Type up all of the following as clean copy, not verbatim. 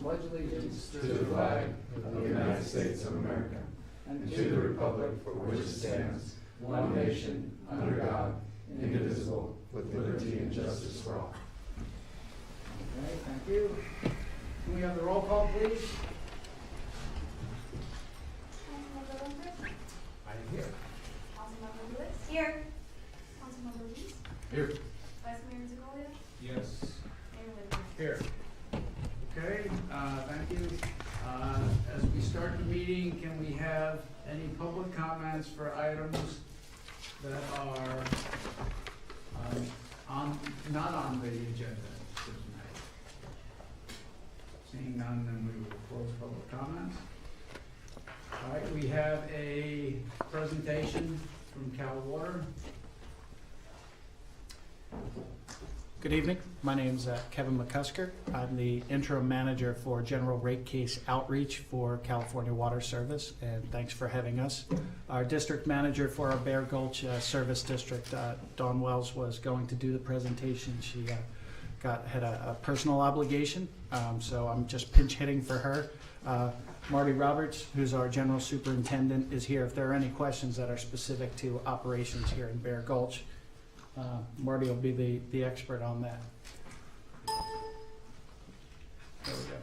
pledge allegiance to the flag of the United States of America and to the republic for which it stands, one nation, under God, indivisible, with liberty and justice for all. Okay, thank you. Can we have the roll call, please? Councilmember Lindbergh. I am here. Councilmember Lewis. Here. Councilmember Reese. Here. Vice Mayor Zagolia. Yes. Mayor Whitman. Here. Okay, thank you. As we start the meeting, can we have any public comments for items that are not on the agenda for tonight? Seeing none, then we will close public comments. All right, we have a presentation from Cal Water. Good evening. My name's Kevin McCusker. I'm the interim manager for General Rate Case Outreach for California Water Service, and thanks for having us. Our district manager for our Bear Gulch Service District, Dawn Wells, was going to do the presentation. She had a personal obligation, so I'm just pinch hitting for her. Marty Roberts, who's our general superintendent, is here if there are any questions that are specific to operations here in Bear Gulch. Marty will be the expert on that. There we go.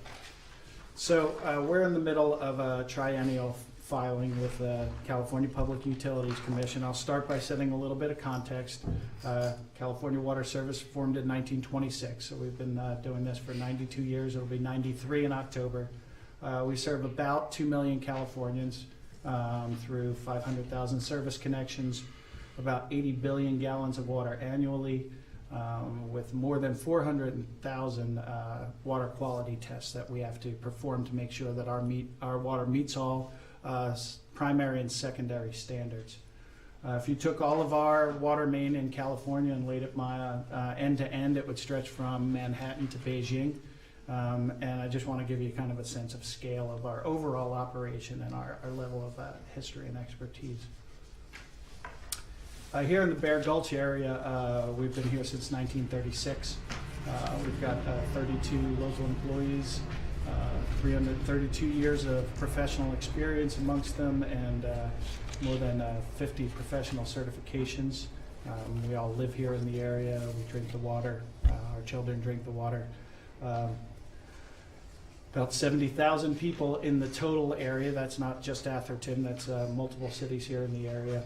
So we're in the middle of a triennial filing with the California Public Utilities Commission. I'll start by setting a little bit of context. California Water Service formed in 1926, so we've been doing this for 92 years. It'll be 93 in October. We serve about 2 million Californians through 500,000 service connections, about 80 billion gallons of water annually, with more than 400,000 water quality tests that we have to perform to make sure that our water meets all primary and secondary standards. If you took all of our water main in California and laid it end to end, it would stretch from Manhattan to Beijing. And I just want to give you kind of a sense of scale of our overall operation and our level of history and expertise. Here in the Bear Gulch area, we've been here since 1936. We've got 32 local employees, 332 years of professional experience amongst them, and more than 50 professional certifications. We all live here in the area. We drink the water. Our children drink the water. About 70,000 people in the total area. That's not just Atherton. That's multiple cities here in the area.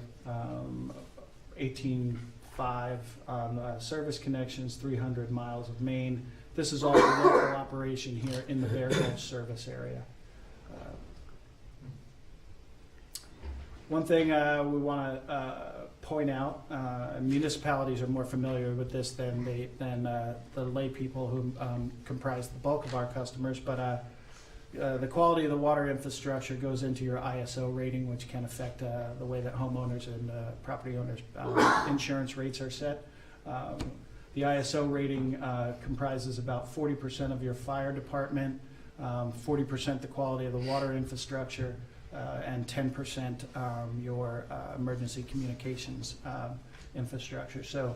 18.5 on service connections, 300 miles of main. This is all a local operation here in the Bear Gulch service area. One thing we want to point out, municipalities are more familiar with this than the lay people who comprise the bulk of our customers, but the quality of the water infrastructure goes into your ISO rating, which can affect the way that homeowners and property owners' insurance rates are set. The ISO rating comprises about 40% of your fire department, 40% the quality of the water infrastructure, and 10% your emergency communications infrastructure. So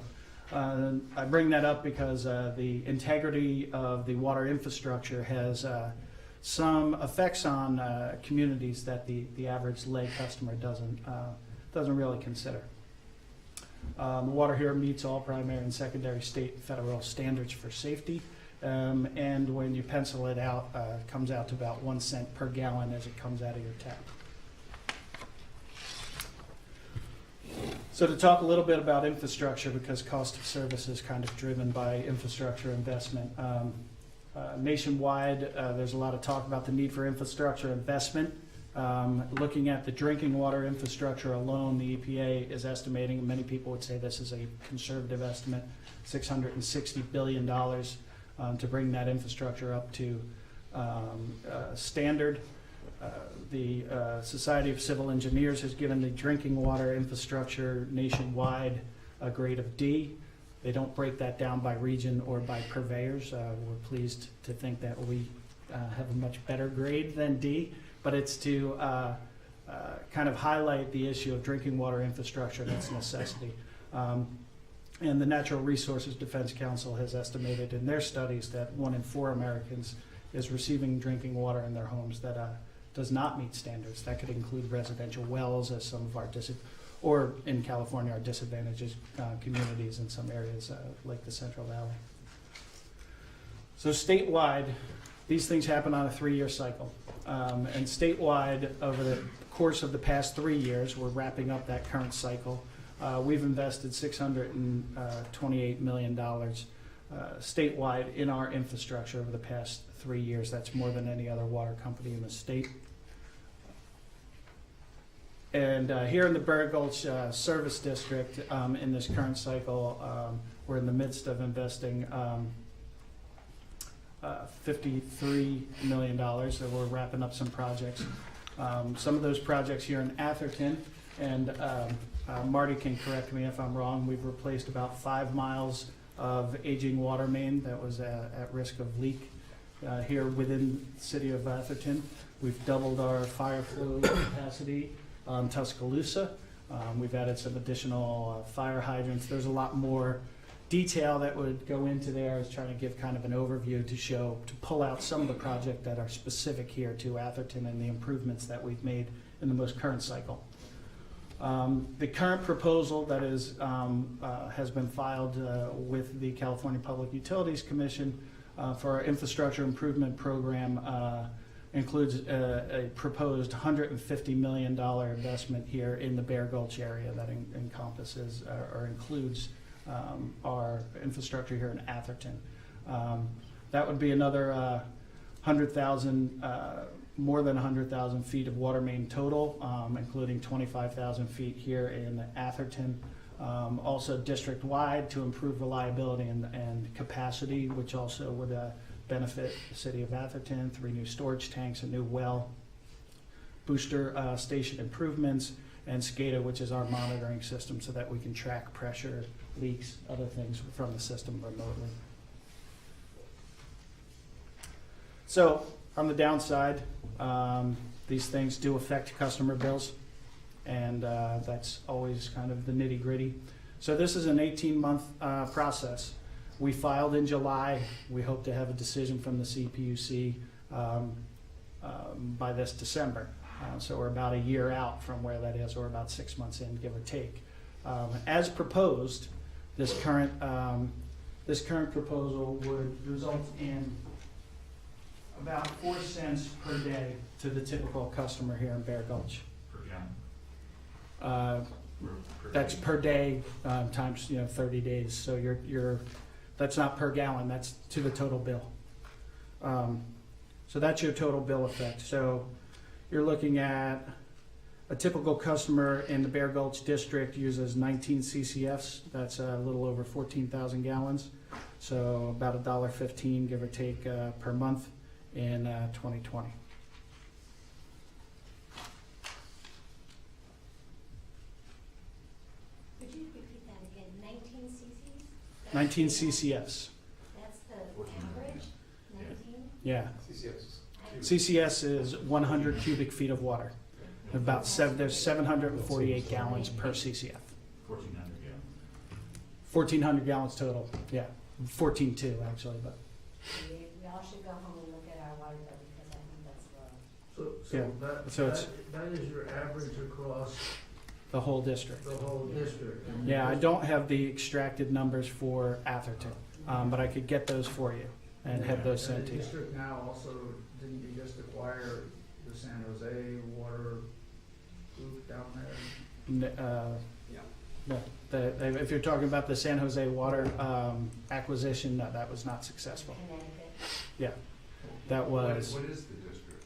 I bring that up because the integrity of the water infrastructure has some effects on communities that the average lay customer doesn't really consider. The water here meets all primary and secondary state and federal standards for safety, and when you pencil it out, it comes out to about 1 cent per gallon as it comes out of your tap. So to talk a little bit about infrastructure, because cost of service is kind of driven by infrastructure investment. Nationwide, there's a lot of talk about the need for infrastructure investment. Looking at the drinking water infrastructure alone, the EPA is estimating, and many people would say this is a conservative estimate, $660 billion to bring that infrastructure up to standard. The Society of Civil Engineers has given the drinking water infrastructure nationwide a grade of D. They don't break that down by region or by purveyors. We're pleased to think that we have a much better grade than D, but it's to kind of highlight the issue of drinking water infrastructure and its necessity. And the Natural Resources Defense Council has estimated in their studies that 1 in 4 Americans is receiving drinking water in their homes that does not meet standards. That could include residential wells, as some of our or in California, our disadvantaged communities in some areas like the Central Valley. So statewide, these things happen on a 3-year cycle. And statewide, over the course of the past 3 years, we're wrapping up that current cycle. We've invested $628 million statewide in our infrastructure over the past 3 years. That's more than any other water company in the state. And here in the Bear Gulch Service District, in this current cycle, we're in the midst of investing $53 million. So we're wrapping up some projects. Some of those projects here in Atherton, and Marty can correct me if I'm wrong, we've replaced about 5 miles of aging water main that was at risk of leak here within the city of Atherton. We've doubled our fire flow capacity on Tuscaloosa. We've added some additional fire hydrants. There's a lot more detail that would go into there. I was trying to give kind of an overview to pull out some of the projects that are specific here to Atherton and the improvements that we've made in the most current cycle. The current proposal that is has been filed with the California Public Utilities Commission for our infrastructure improvement program includes a proposed $150 million investment here in the Bear Gulch area that encompasses or includes our infrastructure here in Atherton. That would be another 100,000, more than 100,000 feet of water main total, including 25,000 feet here in Atherton. Also district-wide to improve reliability and capacity, which also would benefit the city of Atherton. 3 new storage tanks, a new well, booster station improvements, and SCADA, which is our monitoring system so that we can track pressure, leaks, other things from the system remotely. So on the downside, these things do affect customer bills, and that's always kind of the nitty-gritty. So this is an 18-month process. We filed in July. We hope to have a decision from the CPUC by this December. So we're about a year out from where that is, or about 6 months in, give or take. As proposed, this current proposal would result in about 4 cents per day to the typical customer here in Bear Gulch. Per gallon? That's per day times 30 days. So you're that's not per gallon. That's to the total bill. So that's your total bill effect. So you're looking at a typical customer in the Bear Gulch district uses 19 CCFs. That's a little over 14,000 gallons. So about $1.15, give or take, per month in 2020. Would you repeat that again? 19 cc's? 19 CCFs. That's the average? 19? Yeah. CCS. CCS is 100 cubic feet of water. There's 748 gallons per CCF. 1,400 gallons. 1,400 gallons total. Yeah, 14.2 actually, but We all should go home and look at our water bill because I think that's low. So So it's- that is your average across the whole district. the whole district? And Yeah, I don't have the extracted numbers for Atherton, but I could get those for you and have those And sent the to you. district now also, didn't you just acquire the San Jose water group down there? No, if you're talking about the San Jose water acquisition, no, that was not successful. Connecticut. That was, What is the district?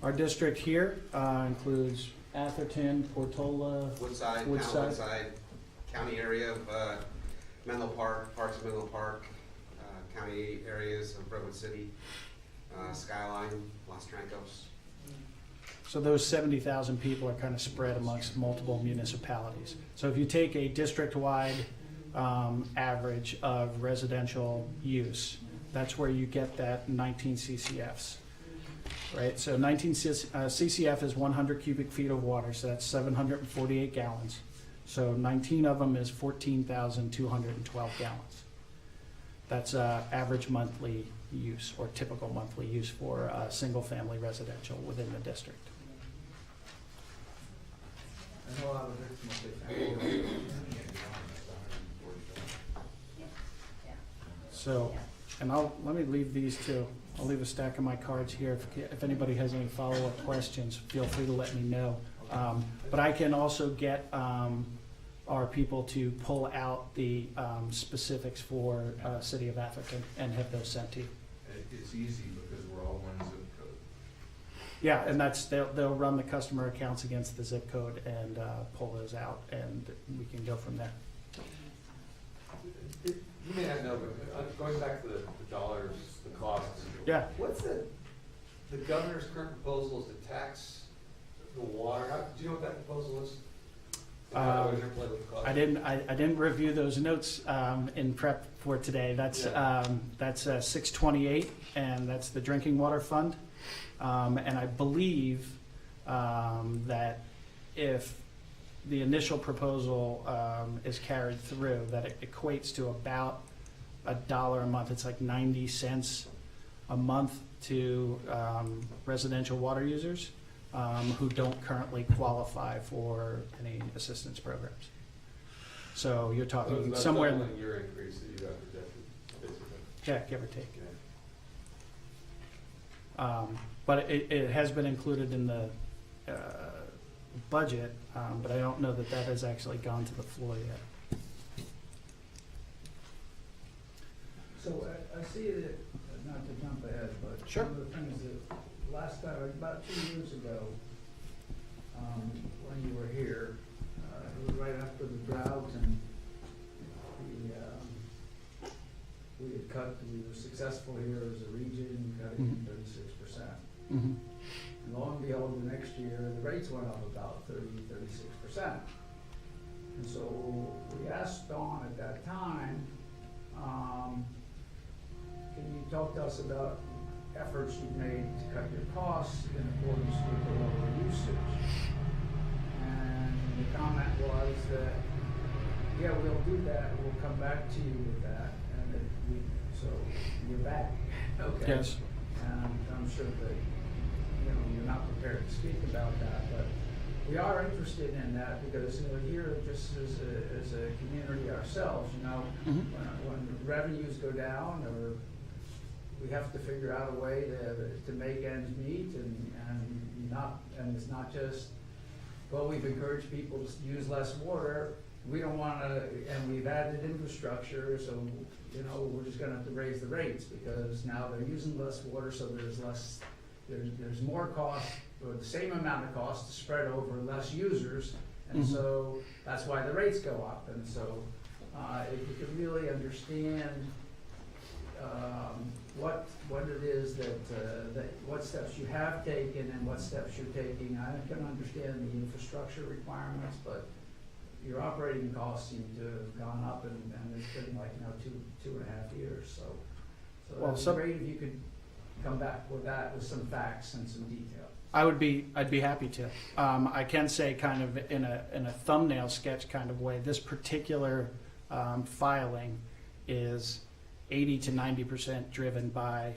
our district here includes Atherton, Portola, Woodside, town Woodside. of Woodside, county area of Menlo Park, parts of Menlo Park, county areas of Redwood City, Skyline, Los Trancos. So those 70,000 people are kind of spread amongst multiple municipalities. So if you take a district-wide average of residential use, that's where you get that 19 CCFs, right? So 19 CCF is 100 cubic feet of water, so that's 748 gallons. So 19 of them is 14,212 gallons. That's average monthly use or typical monthly use for single-family residential within the district. I know a lot of it's multi-family. So, and let me leave these too. I'll leave a stack of my cards here. If anybody has any follow-up questions, feel free to let me know. But I can also get our people to pull out the specifics for City of Atherton and have those sent to you. It's easy because we're all one zip code. Yeah, and they'll run the customer accounts against the zip code and pull those out, and we can go from there. You may not know, but going back to the dollars, the costs. Yeah. What's the governor's current proposal is to tax the water? Do you know what that proposal is? How that would interplay with the cost? I didn't review those notes in prep for today. That's 628, and that's the drinking water fund. And I believe that if the initial proposal is carried through, that it equates to about $1 a month. It's like 90 cents a month to residential water users who don't currently qualify for any assistance programs. So you're talking somewhere, doubling your increase that you got projected, basically. yeah, give or take. But it has been included in the budget, but I don't know that that has actually gone to the floor yet. So I see that, not to jump ahead, but Sure. one of the things that last time, about 2 years ago, when you were here, it was right after the drought, and we had cut, we were successful here as a region, cutting 36%. Mm-hmm. And lo and behold, the next year, the rates went up about 36%. And so we asked Dawn at that time, can you talk to us about efforts you've made to cut your costs in accordance with the lower usage? And the comment was that, yeah, we'll do that, we'll come back to you with that, and so you're back, okay? Yes. And I'm sure that, you're not prepared to speak about that, but we are interested in that because, here, just as a community ourselves, Mm-hmm. when revenues go down, or we have to figure out a way to make ends meet, and it's not just, well, we've encouraged people to use less water, we don't wanna, and we've added infrastructure, so, we're just gonna have to raise the rates, because now they're using less water, so there's more cost, or the same amount of cost to spread over less users, and Mhm. so that's why the rates go up. And so if you could really understand what it is that what steps you have taken and what steps you're taking, I can understand the infrastructure requirements, but your operating costs seem to have gone up, and it's been like now two and a half years. So Well, it'd be great if you could come back with that, with some facts and some detail. I'd be happy to. I can say kind of in a thumbnail sketch kind of way, this particular filing is 80 to 90% driven by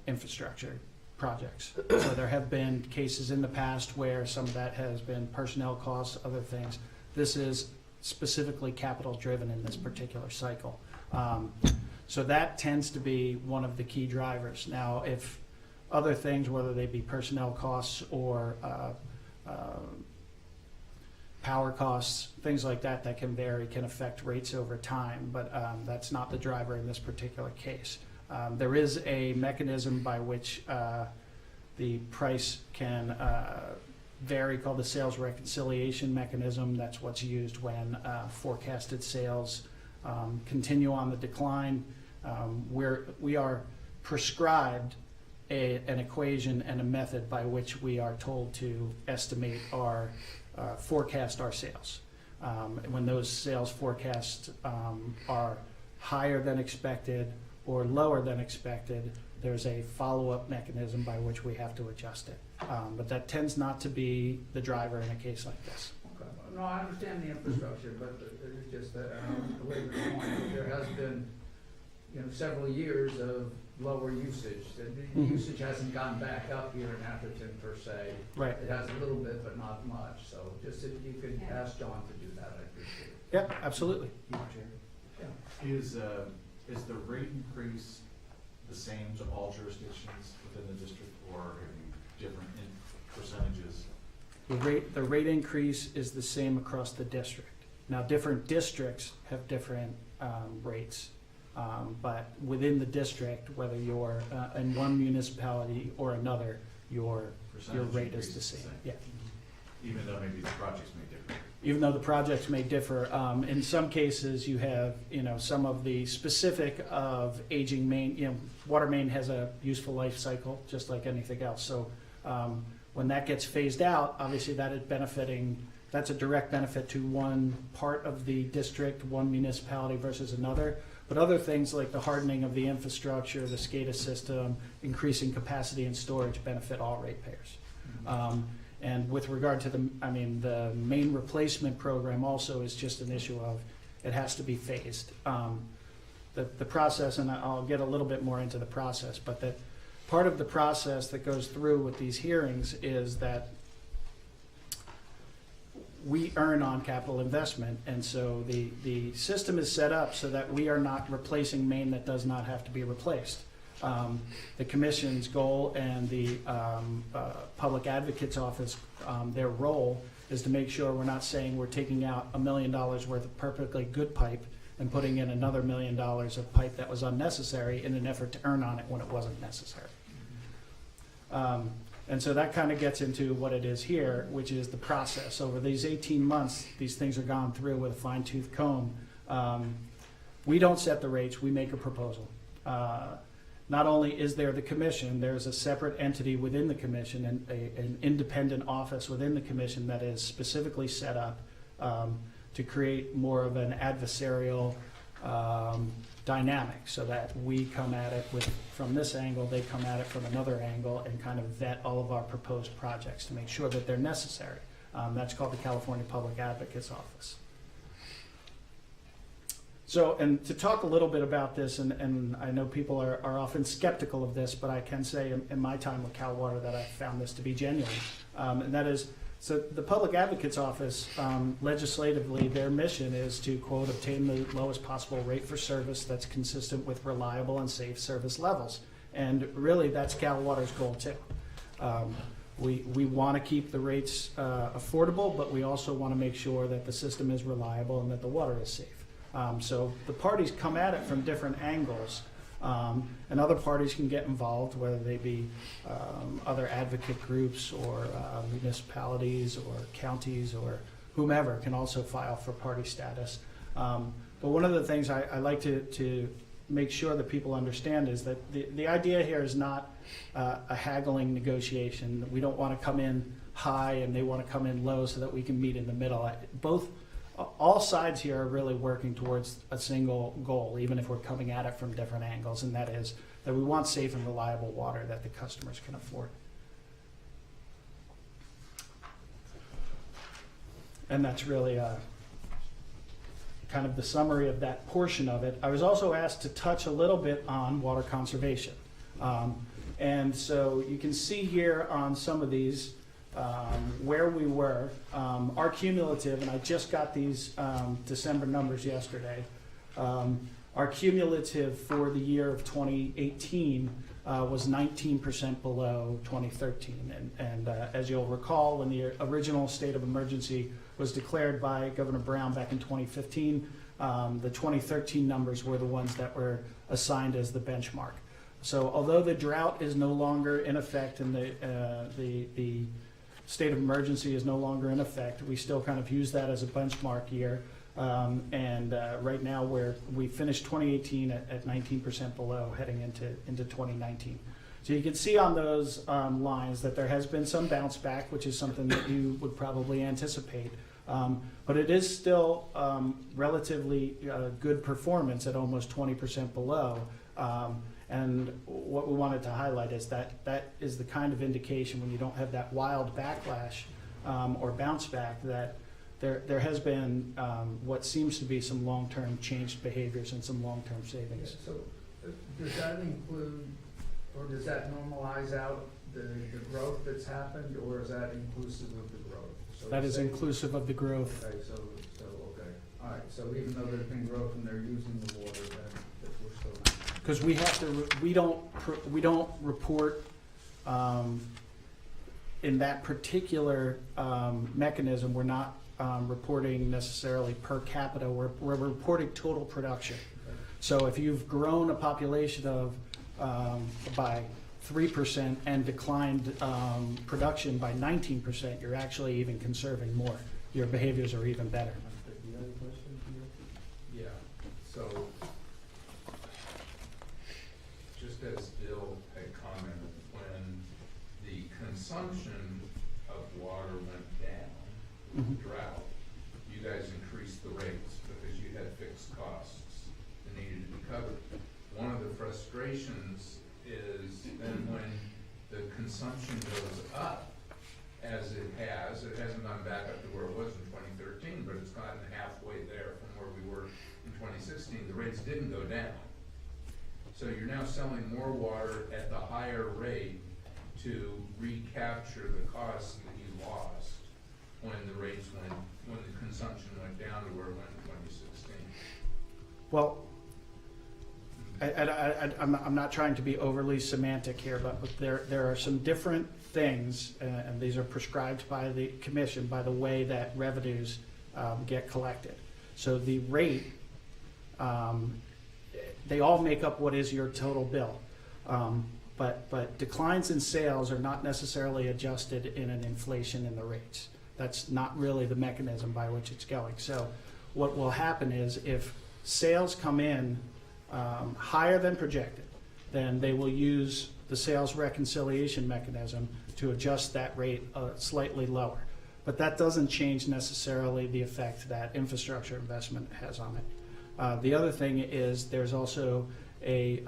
infrastructure projects. So there have been cases in the past where some of that has been personnel costs, other things. This is specifically capital driven in this particular cycle. So that tends to be one of the key drivers. Now, if other things, whether they be personnel costs or power costs, things like that, that can vary, can affect rates over time, but that's not the driver in this particular case. There is a mechanism by which the price can vary, called the sales reconciliation mechanism. That's what's used when forecasted sales continue on the decline. We are prescribed an equation and a method by which we are told to estimate our forecast our sales. When those sales forecasts are higher than expected or lower than expected, there's a follow-up mechanism by which we have to adjust it. But that tends not to be the driver in a case like this. Okay. No, I understand the infrastructure, but it's just that, the way the point, there has been, several years of lower usage. The Mhm. usage hasn't gone back up here in Atherton per se. Right. It has a little bit, but not much, so just if you could Yeah. ask John to do that, I'd appreciate it. Yeah, absolutely. Is the rate increase the same to all jurisdictions within the district, or are you different in percentages? The rate increase is the same across the district. Now, different districts have different rates, but within the district, whether you're in one municipality or another, your Percentage rate increase is the same. Yeah. Even though maybe the projects may differ? Even though the projects may differ, in some cases you have, some of the specific of aging main, water main has a useful life cycle, just like anything else. So when that gets phased out, obviously that's a direct benefit to one part of the district, one municipality versus another. But other things like the hardening of the infrastructure, the SCADA system, increasing capacity and storage benefit all ratepayers. And with regard to the main replacement program also is just an issue of, it has to be phased. The process, and I'll get a little bit more into the process, but that part of the process that goes through with these hearings is that we earn on capital investment, and so the system is set up so that we are not replacing main that does not have to be replaced. The commission's goal and the public advocate's office, their role is to make sure we're not saying we're taking out $1 million worth of perfectly good pipe and putting in another $1 million of pipe that was unnecessary in an effort to earn on it when it wasn't necessary. And so that kind of gets into what it is here, which is the process. Over these 18 months, these things are gone through with a fine-tooth comb. We don't set the rates, we make a proposal. Not only is there the commission, there's a separate entity within the commission and an independent office within the commission that is specifically set up to create more of an adversarial dynamic, so that we come at it from this angle, they come at it from another angle, and kind of vet all of our proposed projects to make sure that they're necessary. That's called the California Public Advocate's Office. So, and to talk a little bit about this, and I know people are often skeptical of this, but I can say in my time with Cal Water that I found this to be genuine. And that is, so the Public Advocate's Office, legislatively, their mission is to, quote, obtain the lowest possible rate for service that's consistent with reliable and safe service levels. And really, that's Cal Water's goal too. We want to keep the rates affordable, but we also want to make sure that the system is reliable and that the water is safe. So the parties come at it from different angles, and other parties can get involved, whether they be other advocate groups or municipalities or counties or whomever can also file for party status. But one of the things I like to make sure that people understand is that the idea here is not a haggling negotiation. We don't want to come in high and they want to come in low so that we can meet in the middle. All sides here are really working towards a single goal, even if we're coming at it from different angles, and that is that we want safe and reliable water that the customers can afford. And that's really kind of the summary of that portion of it. I was also asked to touch a little bit on water conservation. And so you can see here on some of these where we were. Our cumulative, and I just got these December numbers yesterday, our cumulative for the year of 2018 was 19% below 2013. And as you'll recall, when the original state of emergency was declared by Governor Brown back in 2015, the 2013 numbers were the ones that were assigned as the benchmark. So although the drought is no longer in effect and the state of emergency is no longer in effect, we still kind of use that as a benchmark year. Right now we finished 2018 at 19% below, heading into 2019. So you can see on those lines that there has been some bounce back, which is something that you would probably anticipate. But it is still relatively good performance at almost 20% below. And what we wanted to highlight is that is the kind of indication when you don't have that wild backlash or bounce back, that there has been what seems to be some long-term changed behaviors and some long-term savings. So Does that include, or does that normalize out the growth that's happened, or is that inclusive of the growth? So That is say- inclusive of the growth. Okay, okay, all right, so even though there's been growth and they're using the water, then that we're still not. Because we have to, we don't report in that particular mechanism, we're not reporting necessarily per capita, we're reporting total production. So if you've grown a population of by 3% and declined production by 19%, you're actually even conserving more. Your behaviors are even better. You have a question? Yeah, so, just as Bill had commented, when the consumption of water went down, Mhm. drought, you guys increased the rates because you had fixed costs that needed to be covered. One of the frustrations is then when the consumption goes up, as it hasn't gone back up to where it was in 2013, but it's gotten halfway there from where we were in 2016, the rates didn't go down. So you're now selling more water at the higher rate to recapture the costs that you lost when the consumption went down to where it went in 2016. Well, I'm not trying to be overly semantic here, but there are some different things, and these are prescribed by the commission by the way that revenues get collected. So the rate, they all make up what is your total bill. But declines in sales are not necessarily adjusted in an inflation in the rates. That's not really the mechanism by which it's going. So what will happen is if sales come in higher than projected, then they will use the sales reconciliation mechanism to adjust that rate slightly lower. But that doesn't change necessarily the effect that infrastructure investment has on it. The other thing is there's also a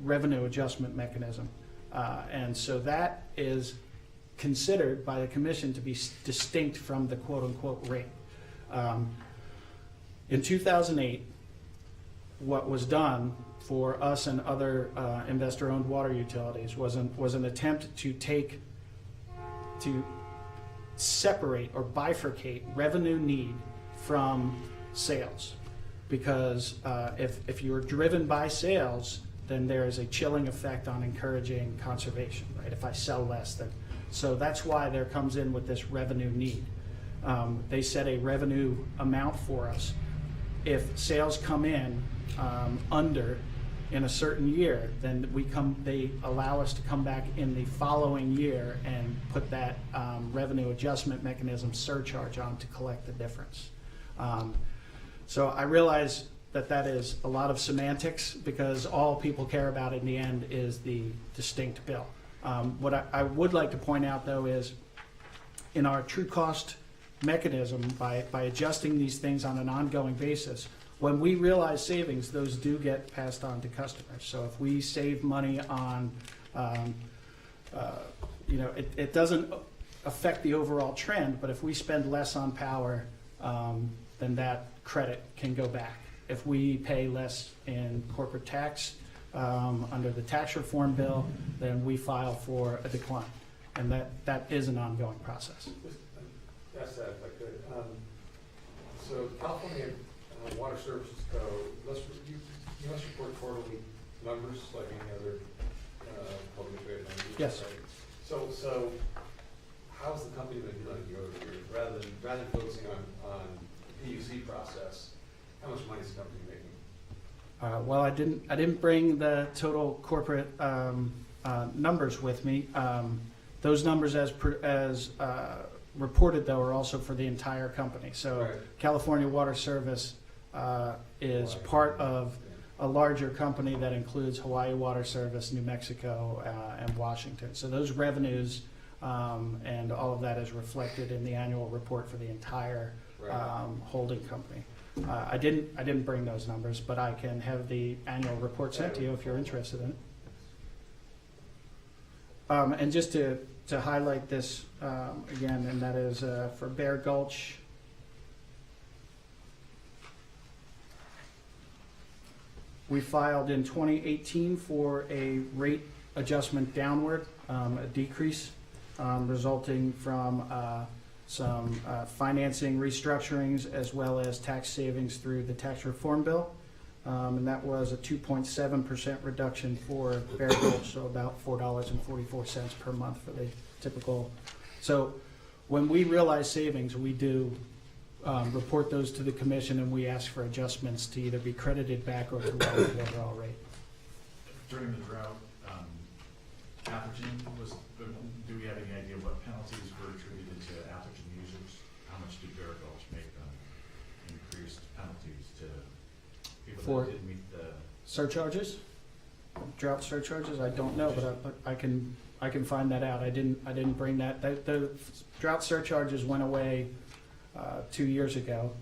revenue adjustment mechanism. And so that is considered by the commission to be distinct from the quote-unquote rate. In 2008, what was done for us and other investor-owned water utilities was an attempt to separate or bifurcate revenue need from sales. Because if you're driven by sales, then there is a chilling effect on encouraging conservation, right? If I sell less, then so that's why there comes in with this revenue need. They set a revenue amount for us. If sales come in under in a certain year, then they allow us to come back in the following year and put that revenue adjustment mechanism surcharge on to collect the difference. So I realize that is a lot of semantics because all people care about in the end is the distinct bill. What I would like to point out though is in our true cost mechanism, by adjusting these things on an ongoing basis, when we realize savings, those do get passed on to customers. So if we save money on, it doesn't affect the overall trend, but if we spend less on power, then that credit can go back. If we pay less in corporate tax under the tax reform bill, then we file for a decline. And that is an ongoing process. Ask that if I could. So California Water Services Code, you must report quarterly numbers like any other publicly traded entity. Yes. Right? So how's the company been doing year-over-year? Rather than focusing on the PUC process, how much money is the company making? Well, I didn't bring the total corporate numbers with me. Those numbers as reported, though, are also for the entire company. So Right. California Water Service is part of a larger company that includes Hawaii Water Service, New Mexico, and Washington. So those revenues and all of that is reflected in the annual report for the entire holding company. I didn't bring those numbers, but I can have the annual report sent to you if you're interested in it. And just to highlight this again, and that is for Bear Gulch. We filed in 2018 for a rate adjustment downward, a decrease resulting from some financing restructurings as well as tax savings through the tax reform bill. And that was a 2.7% reduction for Bear Gulch, so about $4.44 per month for the typical. So when we realize savings, we do report those to the commission, and we ask for adjustments to either be credited back or to lower the overall rate. During the drought, Atherton do we have any idea what penalties were attributed to Atherton users? How much did Bear Gulch make them increased penalties to people that didn't meet the Surcharges? Drought surcharges? I don't know, but I can find that out. I didn't bring that. The drought surcharges went away 2 years ago,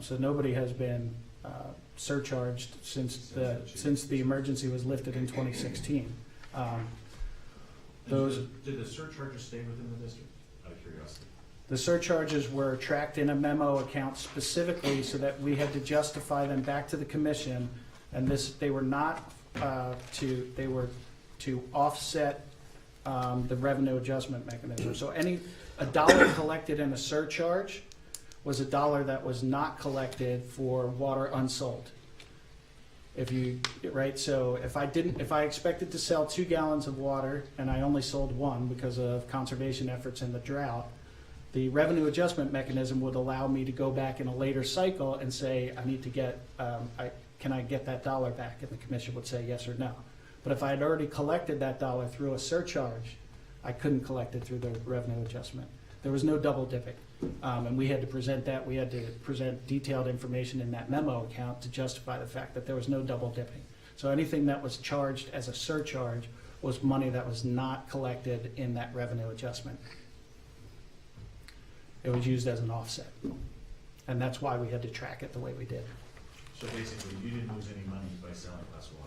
so nobody has been surcharged since the emergency was lifted in 2016. Did the surcharges stay within the district, out of curiosity? The surcharges were tracked in a memo account specifically so that we had to justify them back to the commission, and they were not they were to offset the revenue adjustment mechanism. So a dollar collected in a surcharge was a dollar that was not collected for water unsold. So if I expected to sell 2 gallons of water and I only sold 1 because of conservation efforts in the drought, the revenue adjustment mechanism would allow me to go back in a later cycle and say, I need to get, can I get that dollar back? And the commission would say yes or no. But if I had already collected that dollar through a surcharge, I couldn't collect it through the revenue adjustment. There was no double dipping. And we had to present that. We had to present detailed information in that memo account to justify the fact that there was no double dipping. So anything that was charged as a surcharge was money that was not collected in that revenue adjustment. It was used as an offset. And that's why we had to track it the way we did. So basically, you didn't lose any money by selling less water?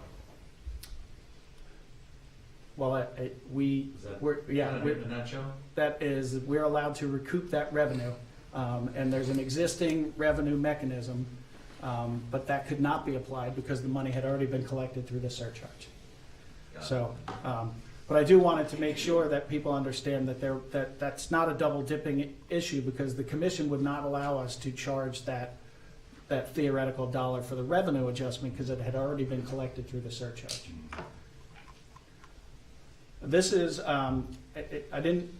Well, Is that in a nutshell? that is, we're allowed to recoup that revenue, and there's an existing revenue mechanism, but that could not be applied because the money had already been collected through the surcharge. So, but I do wanted to make sure that people understand that that's not a double dipping issue, because the commission would not allow us to charge that theoretical dollar for the revenue adjustment because it had already been collected through the surcharge. This is, I didn't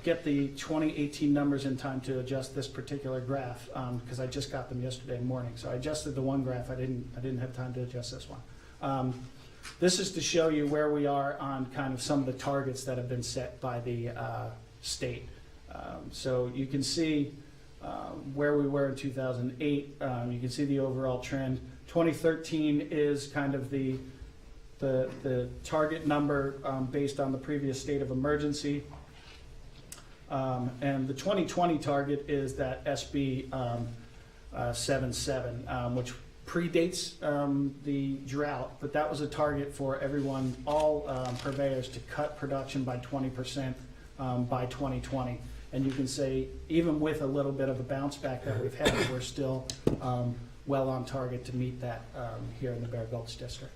get the 2018 numbers in time to adjust this particular graph because I just got them yesterday morning. So I adjusted the one graph. I didn't have time to adjust this one. This is to show you where we are on kind of some of the targets that have been set by the state. So you can see where we were in 2008. You can see the overall trend. 2013 is kind of the target number based on the previous state of emergency. And the 2020 target is that SB 77, which predates the drought, but that was a target for everyone, all purveyors, to cut production by 20% by 2020. And you can say, even with a little bit of a bounce back that we've had, we're still well on target to meet that here in the Bear Gulch District.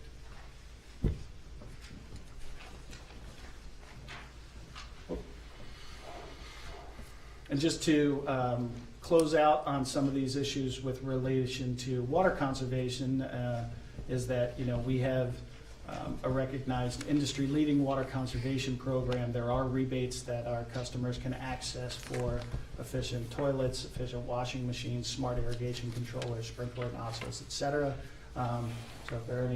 And just to close out on some of these issues with relation to water conservation, is that we have a recognized industry-leading water conservation program. There are rebates that our customers can access for efficient toilets, efficient washing machines, smart irrigation controllers, sprinkler nozzles, etc. So if there are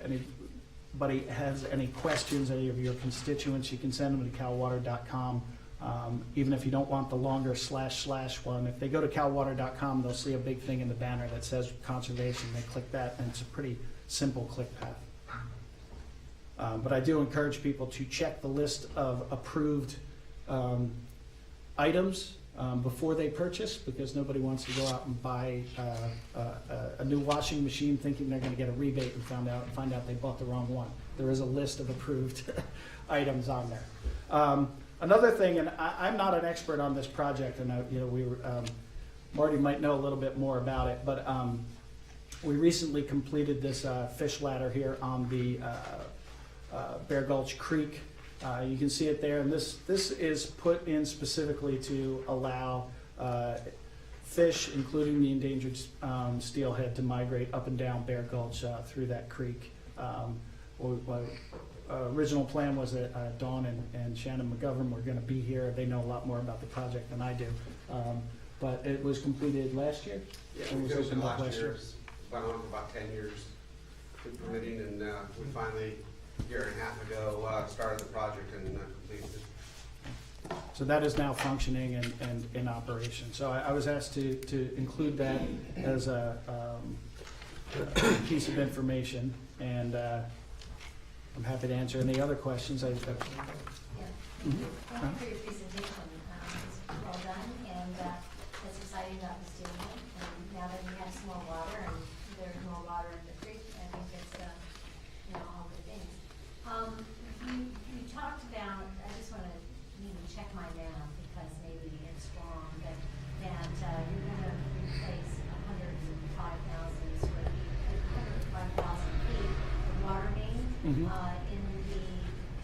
anybody has any questions, any of your constituents, you can send them to calwater.com. Even if you don't want the longer / one, if they go to calwater.com, they'll see a big thing in the banner that says conservation. They click that, and it's a pretty simple click path. But I do encourage people to check the list of approved items before they purchase, because nobody wants to go out and buy a new washing machine thinking they're going to get a rebate and find out they bought the wrong one. There is a list of approved items on there. Another thing, and I'm not an expert on this project, and Marty might know a little bit more about it, but we recently completed this fish ladder here on the Bear Gulch Creek. You can see it there, and this is put in specifically to allow fish, including the endangered steelhead, to migrate up and down Bear Gulch through that creek. Original plan was that Dawn and Shannon McGovern were going to be here. They know a lot more about the project than I do. But it was completed last year? Yeah, It we was finished it opened up last year, it's been on for about 10 years, with permitting, and we finally, a year and a half ago, started the project and completed it. So that is now functioning and in operation. So I was asked to include that as a piece of information, and I'm happy to answer any other questions. Yeah. Thank you for your presentation. It's well done, and it's exciting about the steelhead. And now that we have some more water and there's more water in the creek, I think it's, all good things. You talked about, I just want to maybe check my math because maybe it's wrong, but that you're going to replace 105,000 square feet, 105,000 feet of water main Mhm. in the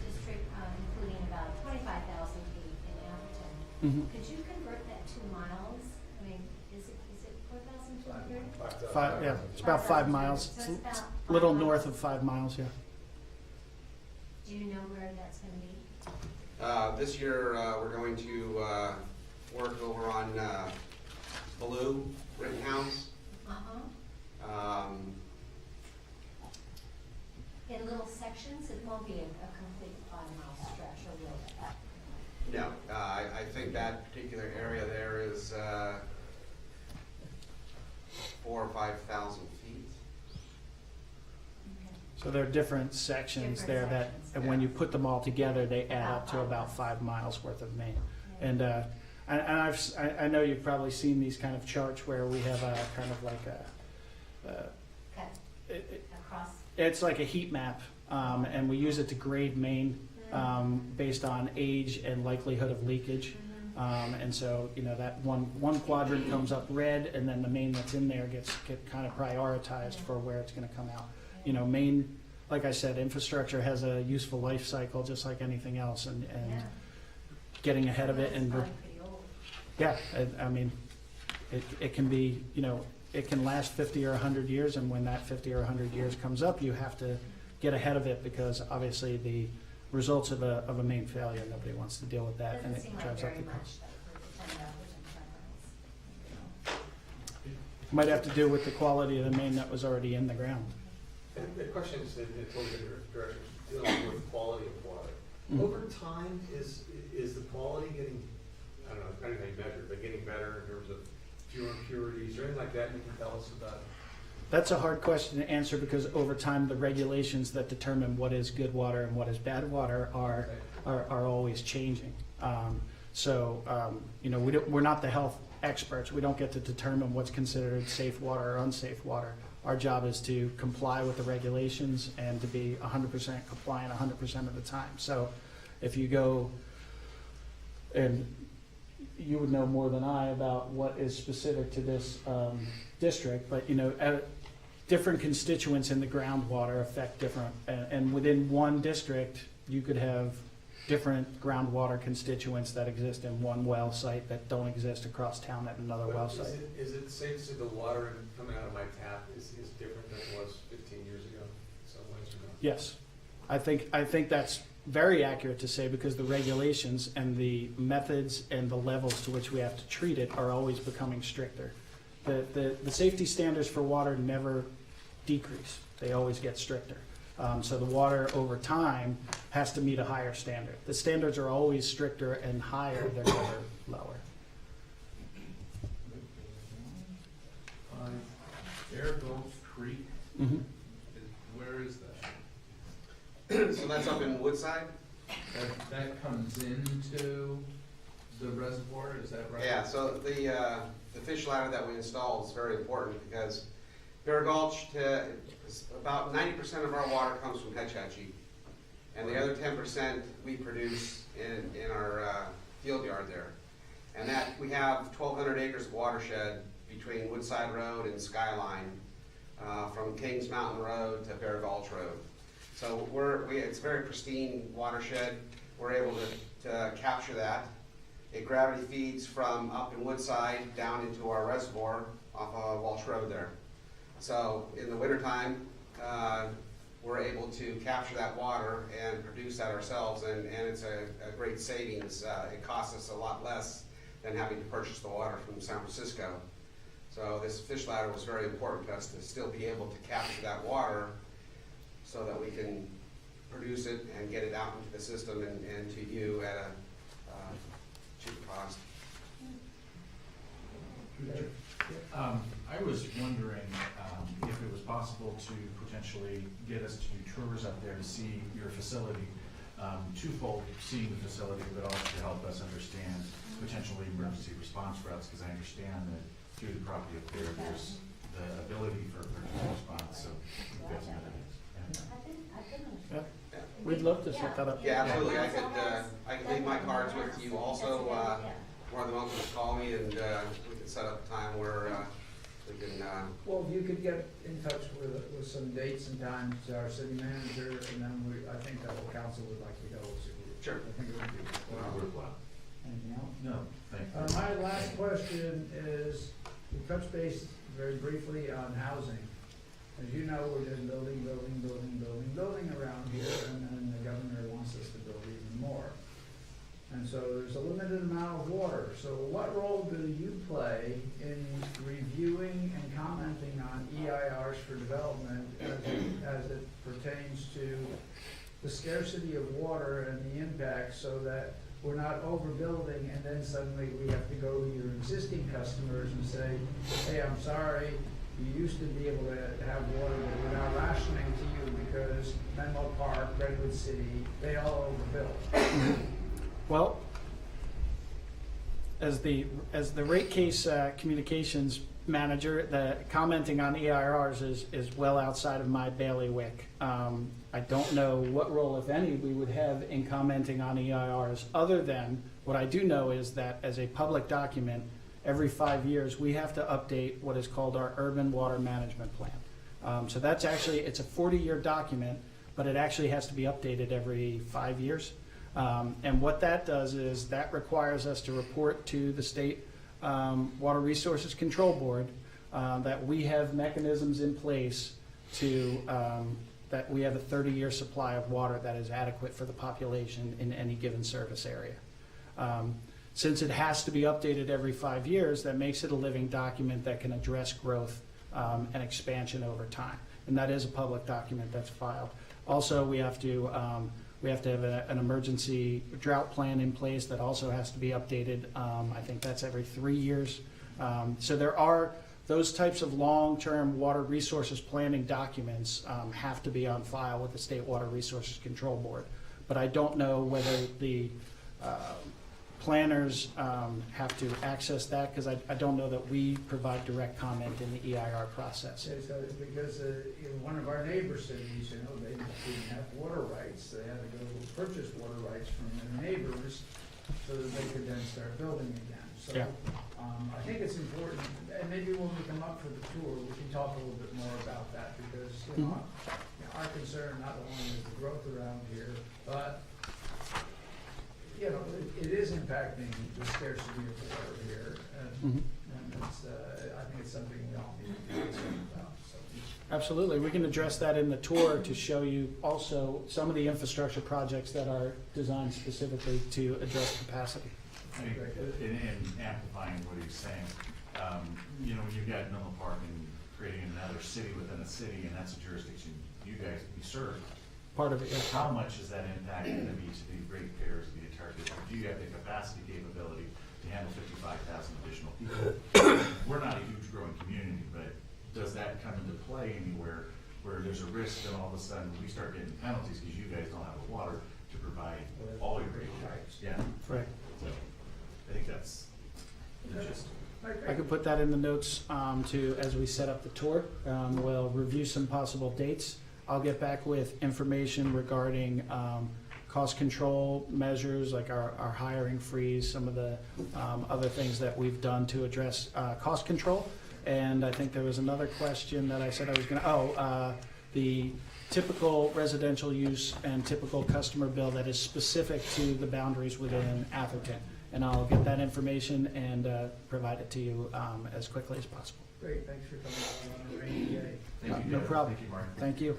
district, including about 25,000 feet in Atherton. Mhm. Could you convert that to miles? I mean, is it 4,200? Yeah, it's about 5 miles. So It's it's about a little 5 miles. north of 5 miles, yeah. Do you know where that's going to be? This year, we're going to work over on Blue Rittenhouse. Uh-huh. In little sections? It won't be a complete 5-mile stretch, or will it? No, I think that particular area there is 4,000 or 5,000 feet. Okay. So there are different sections Different there that, sections, and when yeah. you put them all together, they add About up to 5 about miles. 5 miles worth of main. Yeah. And I know you've probably seen these kind of charts where we have a kind of like Cut across. it's like a heat map, and we use it to grade main based on age and likelihood of leakage. And so, that one quadrant comes up red, and then the main that's in there get kind of prioritized for where it's going to come out. Main, like I said, infrastructure has a useful life cycle just like anything else, and Yeah. getting ahead of it That's and probably pretty old. yeah, I mean, it can be, it can last 50 or 100 years, and when that 50 or 100 years comes up, you have to get ahead of it, because obviously the results of a main failure, nobody wants to deal with that, and Doesn't it seem like drives up very the much cost. though for the 10 miles. Might have to do with the quality of the main that was already in the ground. And the question is in a totally different direction, dealing with quality of water. Mhm. Over time, is the quality getting, I don't know, I don't know how you measure it, but getting better in terms of fewer impurities or anything like that you can tell us about? That's a hard question to answer, because over time, the regulations that determine what is good water and what is bad water are always changing. We're not the health experts. We don't get to determine what's considered safe water or unsafe water. Our job is to comply with the regulations and to be 100% compliant 100% of the time. So if you go, and you would know more than I about what is specific to this district, but different constituents in the groundwater affect different, and within one district, you could have different groundwater constituents that exist in one well site that don't exist across town at another well But site. is it safe to say the water coming out of my tap is different than it was 15 years ago in some ways or not? Yes, I think that's very accurate to say, because the regulations and the methods and the levels to which we have to treat it are always becoming stricter. The safety standards for water never decrease, they always get stricter. So the water over time has to meet a higher standard. The standards are always stricter and higher, they're never lower. Bear Gulch Creek, Mhm. where is that? So that's up in Woodside? That comes into the reservoir, is that right? Yeah, so the fish ladder that we installed is very important because Bear Gulch, about 90% of our water comes from Hetch Hetchy. And the other 10% we produce in our field yard there. And that, we have 1,200 acres of watershed between Woodside Road and Skyline. from Kings Mountain Road to Bear Gulch Road. So it's a very pristine watershed. We're able to capture that. It gravity feeds from up in Woodside down into our reservoir off of Walsh Road there. So in the wintertime, we're able to capture that water and produce that ourselves, and it's a great savings. It costs us a lot less than having to purchase the water from San Francisco. So this fish ladder was very important to us to still be able to capture that water so that we can produce it and get it out into the system and to you at a cheap cost. I was wondering if it was possible to potentially get us to do tours up there to see your facility. Twofold, seeing the facility, but also to help us understand potentially emergency response routes, because I understand that through the property up there, there's the ability for emergency response, so we've got some evidence. Yeah. Yeah. We'd love to set that up. Yeah, absolutely. I could leave my cards with you also. More than welcome to call me, and we can set up a time where we can. Well, if you could get in touch with some dates and times to our city manager, and then I think the whole council would like to go. So Sure. I think it would be well. Anything else? No, thank you. My last question is, we touched base very briefly on housing. As you know, we're just building around here, and then the governor wants us to build even more. And so there's a limited amount of water. So what role do you play in reviewing and commenting on EIRs for development as it pertains to the scarcity of water and the impact, so that we're not overbuilding and then suddenly we have to go to your existing customers and say, hey, I'm sorry, you used to be able to have water, but we're now rationing to you because Menlo Park, Redwood City, they all overbuilt. Well, as the rate case communications manager, the commenting on EIRs is well outside of my bailiwick. I don't know what role, if any, we would have in commenting on EIRs, other than what I do know is that as a public document, every 5 years we have to update what is called our urban water management plan. So that's actually, it's a 40-year document, but it actually has to be updated every 5 years. And what that does is that requires us to report to the State Water Resources Control Board that we have mechanisms in place to, that we have a 30-year supply of water that is adequate for the population in any given service area. Since it has to be updated every 5 years, that makes it a living document that can address growth and expansion over time. And that is a public document that's filed. Also, we have to have an emergency drought plan in place that also has to be updated. I think that's every 3 years. So there are those types of long-term water resources planning documents have to be on file with the State Water Resources Control Board. But I don't know whether the planners have to access that, because I don't know that we provide direct comment in the EIR process. Okay, so because in one of our neighbor cities, they didn't have water rights. They had to go purchase water rights from their neighbors so that they could then start building again. So Yeah. I think it's important, and maybe when we come up for the tour, we can talk a little bit more about that, because our concern not only is the growth around here, but it is impacting the scarcity of water here, and it's, I think it's something we all need to be concerned about. So. Absolutely. We can address that in the tour to show you also some of the infrastructure projects that are designed specifically to address capacity. In amplifying what he's saying, when you've got Menlo Park and creating another city within a city, and that's a jurisdiction you serve. Part of it, yes. How much is that impact going to be to the ratepayers of the entire district? Do you have the capacity capability to handle 55,000 additional people? We're not a huge growing community, but does that come into play anywhere where there's a risk that all of a sudden we start getting penalties because you guys don't have the water to provide all your ratepayers? Yeah. Right. So I think that's the gist. I could put that in the notes as we set up the tour. We'll review some possible dates. I'll get back with information regarding cost control measures, like our hiring freeze, some of the other things that we've done to address cost control. And I think there was another question that I said I was gonna, the typical residential use and typical customer bill that is specific to the boundaries within Atherton. And I'll get that information and provide it to you as quickly as possible. Great, thanks for coming on a rainy day. Thank you, No Deb. problem. Thank you, Mark. Thank you.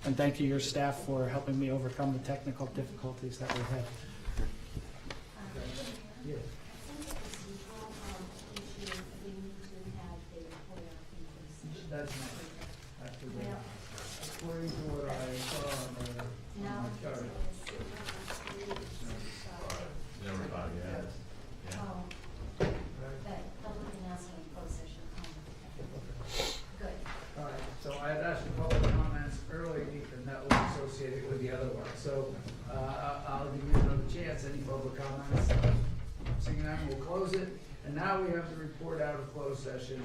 And thank you, your staff, for helping me overcome the technical difficulties that we had. Yes. That's nice. After that, according to what I saw on my chart. Never thought, yeah. Yeah. Oh, but public announcement in closed session. Good. All right, so I had asked for public comments earlier, and that was associated with the other one. So I'll give you another chance. Any public comments? Seeing none, we'll close it. And now we have the report out of closed session.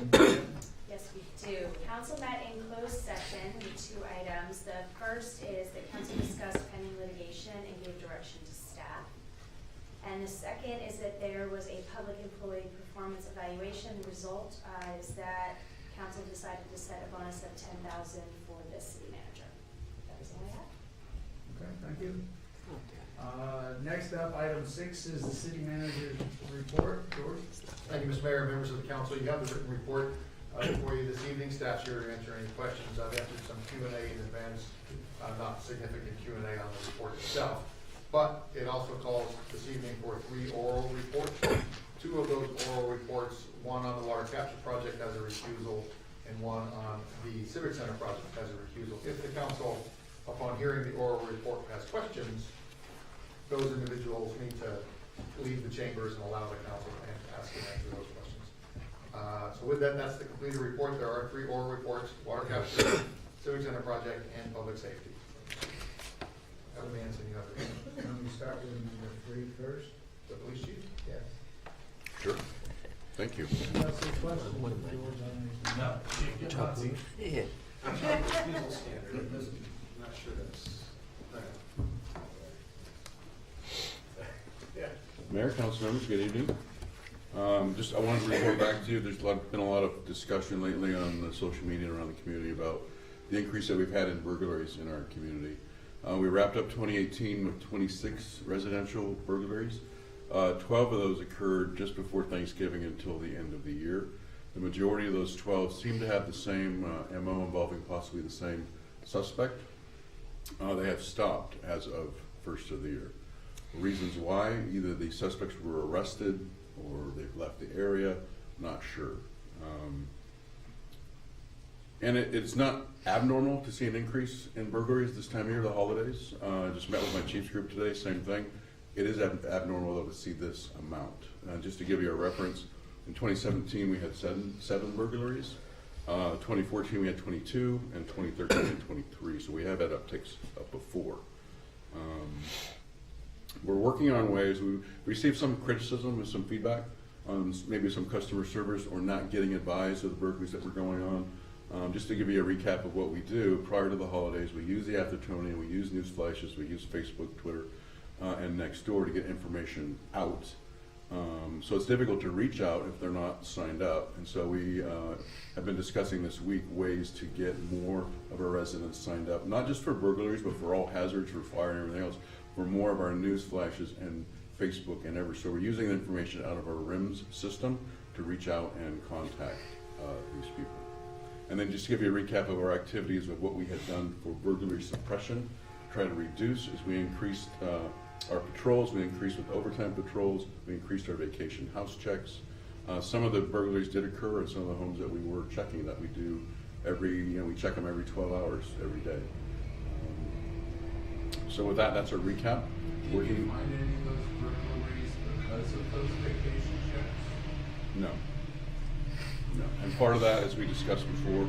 Yes, we do. Council met in closed session with 2 items. The first is that council discussed pending litigation and gave direction to staff. And the second is that there was a public employee performance evaluation. The result is that council decided to set a bonus of $10,000 for the city manager. That is all I have. Okay, thank you. Next up, item 6 is the city manager's report. George? Thank you, Mr. Mayor, members of the council. You have the written report for you this evening. Staff's here to answer any questions. I've answered some Q&A in advance, not significant Q&A on the report itself. But it also calls this evening for 3 oral reports. 2 of those oral reports, one on the water capture project as a recusal, and one on the Civic Center project as a recusal. If the council, upon hearing the oral report, has questions, those individuals need to leave the chambers and allow the council to ask and answer those questions. So with that, that's the completed report. There are 3 oral reports: water capture, Civic Center project, and public safety. Evan Manson, you have the Let me start with number 3 first. the police chief. Yes. Sure. Thank you. Any questions, George, on anything? No, Chief, get hot seat. I'm sorry, refusal standard, it doesn't, I'm not sure that's. Yeah. Mayor, council members, good evening. I wanted to report back to you, there's been a lot of discussion lately on the social media and around the community about the increase that we've had in burglaries in our community. We wrapped up 2018 with 26 residential burglaries. 12 of those occurred just before Thanksgiving until the end of the year. The majority of those 12 seem to have the same MO involving possibly the same suspect. They have stopped as of first of the year. Reasons why, either the suspects were arrested or they've left the area, not sure. And it's not abnormal to see an increase in burglaries this time of year, the holidays. I just met with my chief's group today, same thing. It is abnormal though to see this amount. Just to give you a reference, in 2017 we had seven burglaries. 2014 we had 22, and 2013 we had 23. So we have had upticks up before. We're working on ways. We received some criticism and some feedback on maybe some customer service or not getting advised of the burglaries that were going on. Just to give you a recap of what we do, prior to the holidays, we use the Athertonian, we use news flashes, we use Facebook, Twitter, and Nextdoor to get information out. So it's difficult to reach out if they're not signed up. And so we have been discussing this week ways to get more of our residents signed up, not just for burglaries, but for all hazards, for fire and everything else, for more of our news flashes and Facebook and ever. So we're using the information out of our RIMS system to reach out and contact these people. And then just to give you a recap of our activities of what we had done for burglary suppression, try to reduce as we increased our patrols, we increased with overtime patrols, we increased our vacation house checks. Some of the burglaries did occur in some of the homes that we were checking that we do we check them every 12 hours every day. So with that, that's our recap. Did you find any of those burglaries because of those vacation checks? No. No. And part of that, as we discussed before,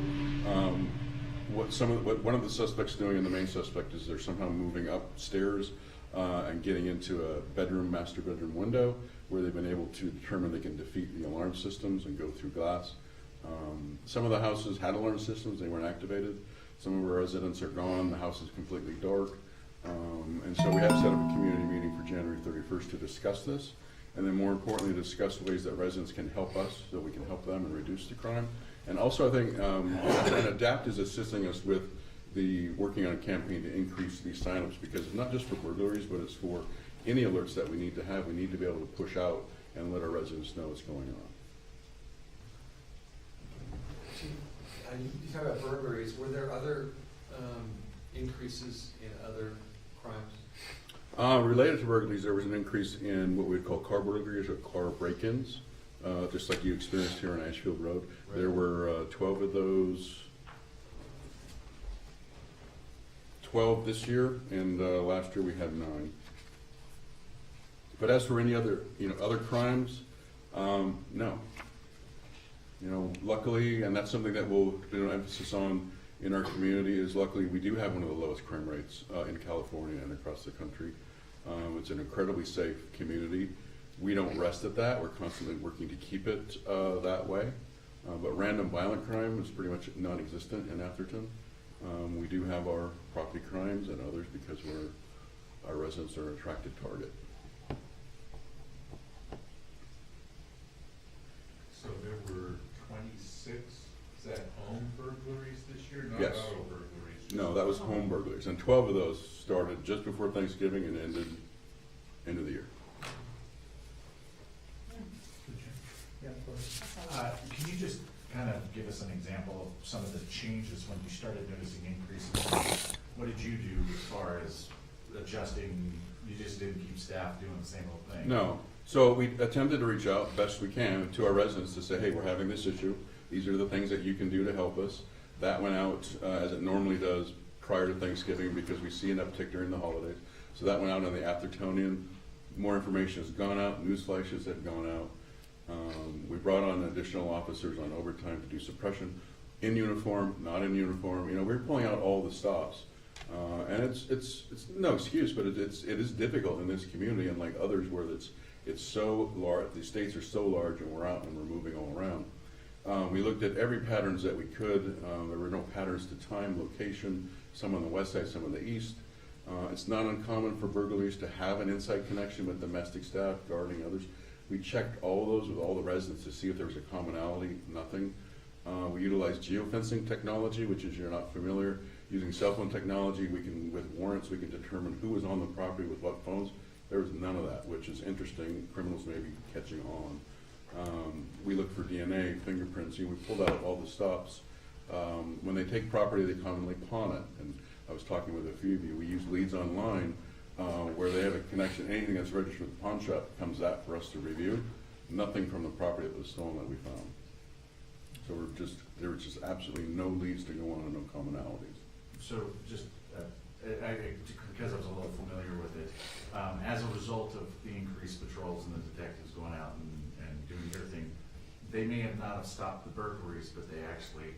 what one of the suspects doing, and the main suspect, is they're somehow moving upstairs and getting into a master bedroom window where they've been able to determine they can defeat the alarm systems and go through glass. Some of the houses had alarm systems, they weren't activated. Some of our residents are gone, the house is completely dark. And so we have set up a community meeting for January 31st to discuss this and then more importantly, discuss ways that residents can help us so we can help them and reduce the crime. And also, I think, and ADAPT is assisting us with working on a campaign to increase these signups, because it's not just for burglaries, but it's for any alerts that we need to have. We need to be able to push out and let our residents know what's going on. You talk about burglaries, were there other increases in other crimes? Related to burglaries, there was an increase in what we'd call car burglaries or car break-ins, just like you experienced here on Ashfield Road. Right. There were 12 of those, 12 this year, and last year we had 9. But as for any other, other crimes, no. Luckily, and that's something that we'll do an emphasis on in our community, is luckily we do have one of the lowest crime rates in California and across the country. It's an incredibly safe community. We don't rest at that. We're constantly working to keep it that way. But random violent crime is pretty much non-existent in Atherton. We do have our property crimes and others because our residents are an attracted target. So there were 26, is that home burglaries this year? Yes. Not auto burglaries? No, that was home burglaries, and 12 of those started just before Thanksgiving and ended end of the year. Yeah, of course. Can you just kind of give us an example of some of the changes when you started noticing increases? What did you do as far as adjusting? You just didn't keep staff doing the same old thing? No. So we attempted to reach out best we can to our residents to say, hey, we're having this issue. These are the things that you can do to help us. That went out as it normally does prior to Thanksgiving because we see an uptick during the holidays. So that went out on the Athertonian. More information has gone out. News flashes have gone out. We brought on additional officers on overtime to do suppression in uniform, not in uniform. We're pulling out all the stops. And it's no excuse, but it is difficult in this community, and like others where it's so large, the states are so large and we're out and we're moving all around. We looked at every patterns that we could. There were no patterns to time, location, some on the west side, some on the east. It's not uncommon for burglaries to have an inside connection with domestic staff, guarding others. We checked all those with all the residents to see if there was a commonality, nothing. We utilized geofencing technology, which is, you're not familiar, using cell phone technology, with warrants, we can determine who was on the property with what phones. There was none of that, which is interesting. Criminals may be catching on. We look for DNA, fingerprints, we pulled out all the stops. When they take property, they commonly pawn it. And I was talking with a few of you, we use leads online where they have a connection. Anything that's registered with the pawn shop comes out for us to review. Nothing from the property that was stolen that we found. So there was just absolutely no leads to go on and no commonalities. So just, because I was a little familiar with it, as a result of the increased patrols and the detectives going out and doing their thing, they may have not have stopped the burglaries, but they actually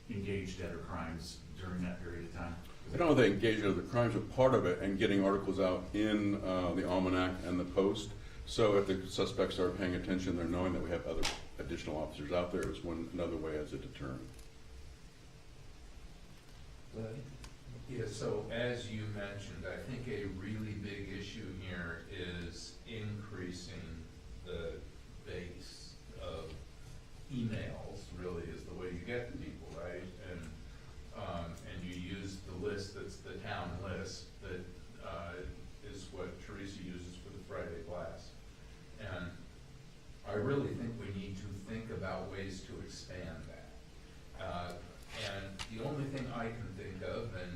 engaged other crimes during that period of time? I don't know if they engage in other crimes, but part of it, and getting articles out in the Almanac and the Post. So if the suspects are paying attention, they're knowing that we have other additional officers out there. It was another way as a deterrent. Yeah, so as you mentioned, I think a really big issue here is increasing the base of emails, really is the way you get to people, right? And you use the list that's the town list that is what Teresa uses for the Friday blast. And I really think we need to think about ways to expand that. And the only thing I can think of, and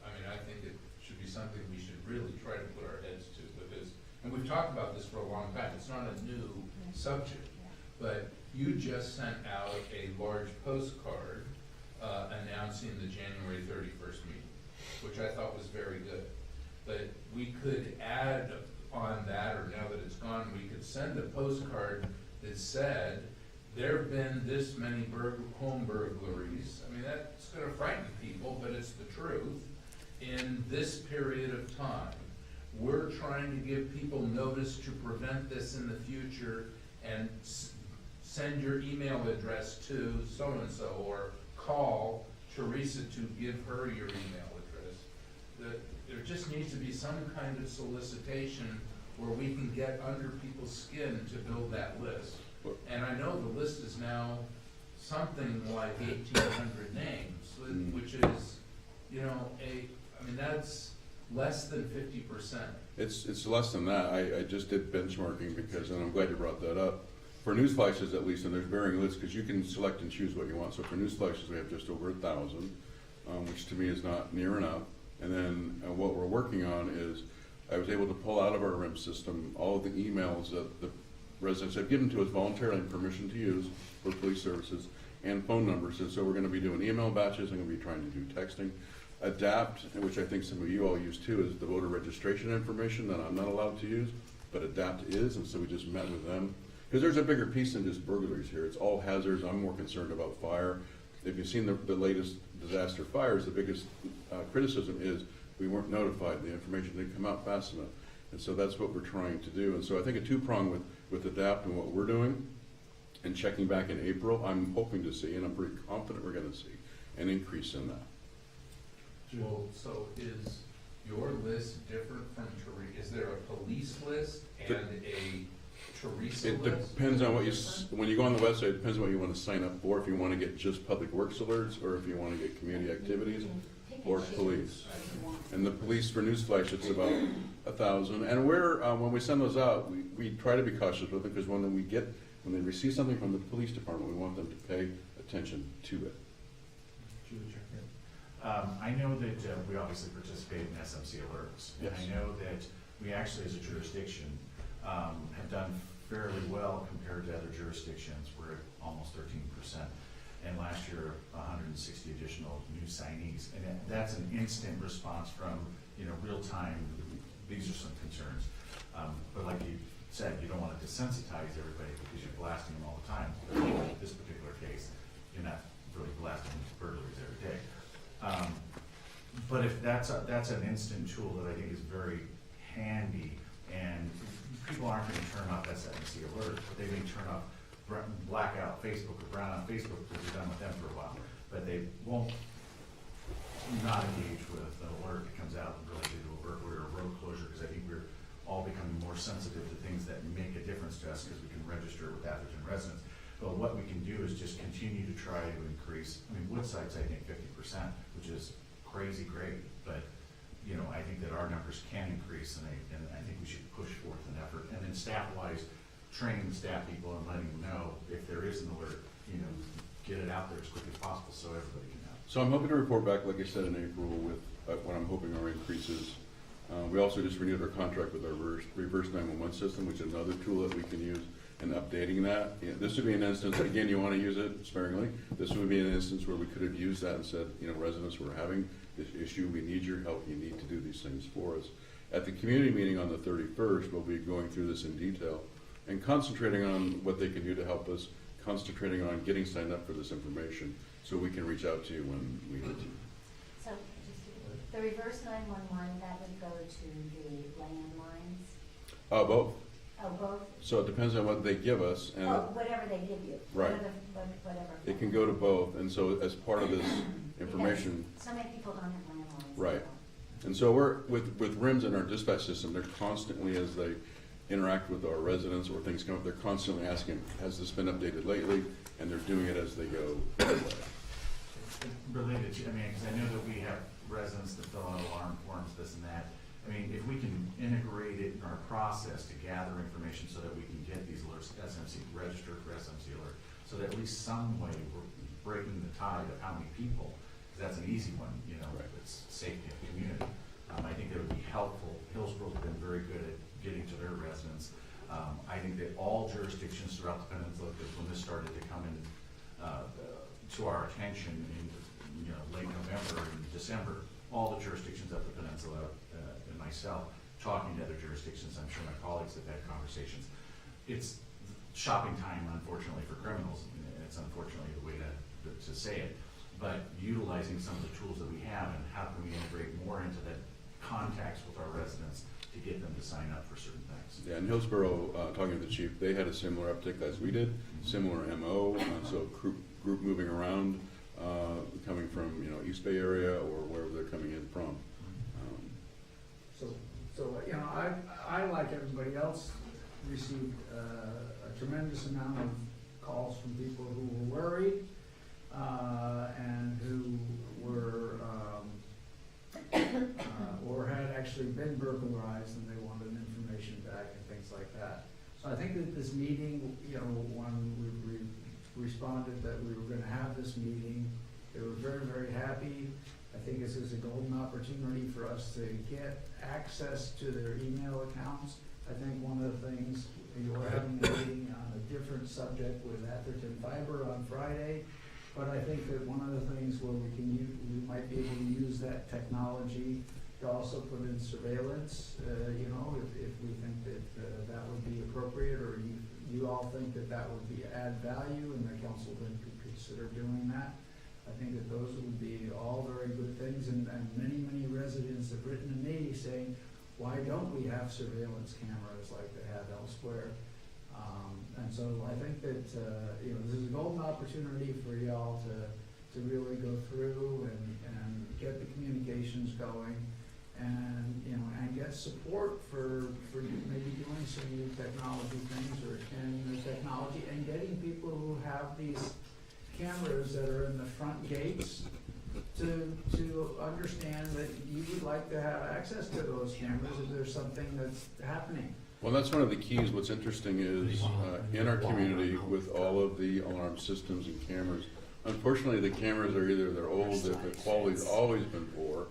I mean, I think it should be something we should really try to put our heads to, because, and we've talked about this for a long time, it's not a new subject, but you just sent out a large postcard announcing the January 31st meeting, which I thought was very good. But we could add on that, or now that it's gone, we could send a postcard that said, there have been this many home burglaries. I mean, that's going to frighten people, but it's the truth. In this period of time, we're trying to give people notice to prevent this in the future, and send your email address to so-and-so, or call Teresa to give her your email address. There just needs to be some kind of solicitation where we can get under people's skin to build that list. And I know the list is now something like 1,800 names, which is, you know, I mean, that's less than 50%. It's less than that. I just did benchmarking because, and I'm glad you brought that up. For news flashes at least, and there's varying lists because you can select and choose what you want. So for news flashes, we have just over 1,000, which to me is not near enough. And then what we're working on is I was able to pull out of our RIM system all of the emails that the residents have given to us voluntarily and permission to use for police services and phone numbers. And so we're going to be doing email batches. I'm going to be trying to do texting. Adapt, which I think some of you all use too, is the voter registration information that I'm not allowed to use, but Adapt is, and so we just met with them. Because there's a bigger piece than just burglaries here. It's all hazards. I'm more concerned about fire. If you've seen the latest disaster fires, the biggest criticism is we weren't notified. The information didn't come out fast enough. And so that's what we're trying to do. And so I think a two-prong with Adapt and what we're doing and checking back in April, I'm hoping to see, and I'm pretty confident we're going to see, an increase in that. Well, so is your list different from Teresa? Is there a police list and a Teresa It list? depends on what you, when you go on the website, it depends on what you want to sign up for. If you want to get just public works alerts, or if you want to get community activities, or police. And the police for newsflash, it's about 1,000. And we're, when we send those out, we try to be cautious with it, because when they receive something from the police department, we want them to pay attention to it. I know that we obviously participate in SMC alerts. Yes. And I know that we actually, as a jurisdiction, have done fairly well compared to other jurisdictions. We're at almost 13%. And last year, 160 additional new signees. And that's an instant response from, real time. These are some concerns. But like you said, you don't want to desensitize everybody because you're blasting them all the time. In this particular case, you're not really blasting burglaries every day. But if that's an instant tool that I think is very handy, and people aren't going to turn off SMC alerts, but they may turn off blackout Facebook or brown out Facebook because we're done with them for a while, but they won't not engage with an alert that comes out related to a burglary or a road closure, because I think we're all becoming more sensitive to things that make a difference to us because we can register with Atherton residents. But what we can do is just continue to try to increase. I mean, Woodside's I think 50%, which is crazy great, but I think that our numbers can increase, and I think we should push forth an effort. And then staff-wise, training staff people and letting them know if there is an alert, get it out there as quickly as possible so everybody can know. So I'm hoping to report back, like I said, in April with what I'm hoping are increases. We also just renewed our contract with our reverse 911 system, which is another tool that we can use, and updating that. This would be an instance, again, you want to use it sparingly. This would be an instance where we could have used that and said, residents, we're having this issue, we need your help, you need to do these things for us. At the community meeting on the 31st, we'll be going through this in detail and concentrating on what they can do to help us, concentrating on getting signed up for this information so we can reach out to you when we need to. So, just the reverse 911, that would go to the landlines? Both. Oh, both? So it depends on what they give us, and Oh, whatever they give you. Right. Whatever. it can go to both. And so as part of this information, Because so many people don't have landlines. Right. and so we're with RIMS in our dispatch system, they're constantly, as they interact with our residents or things come up, they're constantly asking, has this been updated lately? And they're doing it as they go. Related to, because I know that we have residents that fill out alarm forms, this and that. If we can integrate it in our process to gather information so that we can get these alerts, SMC, register for SMC alert, so that at least some way we're breaking the tide of how many people, because that's an easy one, Right. it's safety of the community. I think that would be helpful. Hillsboro's been very good at getting to their residents. I think that all jurisdictions throughout the peninsula, because when this started to come in to our attention in late November and December, all the jurisdictions of the peninsula and myself talking to other jurisdictions, I'm sure my colleagues have had conversations. It's shopping time, unfortunately, for criminals. It's unfortunately the way to say it, but utilizing some of the tools that we have, and how can we integrate more into the contacts with our residents to get them to sign up for certain things. Yeah, in Hillsborough, talking to the chief, they had a similar uptick as we did, similar MO, so group moving around, coming from, East Bay area or wherever they're coming in from. So, you know, I, like everybody else, received a tremendous amount of calls from people who were worried, and who were, or had actually been burglarized and they wanted information back and things like that. So I think that this meeting, you know, when we responded that we were gonna have this meeting, they were very, very happy. I think this is a golden opportunity for us to get access to their email accounts. I think one of the things, we're having a meeting on a different subject with Atherton Fiber on Friday, but I think that one of the things where we might be able to use that technology to also put in surveillance, you know, if we think that that would be appropriate, or you all think that that would be add value, and the council then could consider doing that. I think that those would be all very good things, and many residents have written to me saying, why don't we have surveillance cameras like they have elsewhere? And so I think that, you know, this is a golden opportunity for y'all to really go through and get the communications going, and, you know, and get support for maybe doing some new technology things, or extending the technology, and getting people who have these cameras that are in the front gates to understand that you would like to have access to those cameras if there's something that's happening. Well, that's one of the keys. What's interesting is, in our community, with all of the alarm systems and cameras, unfortunately, the cameras are either they're old, the quality's always been poor.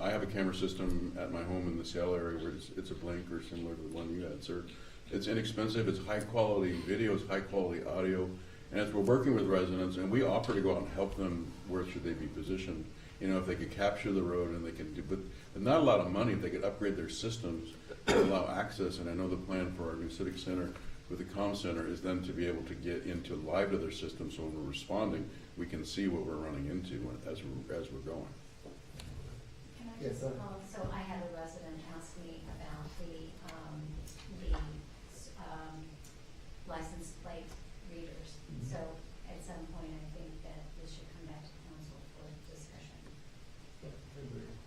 I have a camera system at my home in the Seattle area where it's a Blink or similar to the one you had, sir. It's inexpensive, it's high quality video, it's high quality audio, and as we're working with residents, and we offer to go out and help them where should they be positioned. You know, if they could capture the road and they can do, but not a lot of money, if they could upgrade their systems to allow access. And I know the plan for our new civic center with the comm center is then to be able to get into live to their system, so when we're responding, we can see what we're running into as we're going. Can I Yes, just, sir. so I had a resident ask me about the license plate readers. So at some point, I think that this should come back to council for discussion.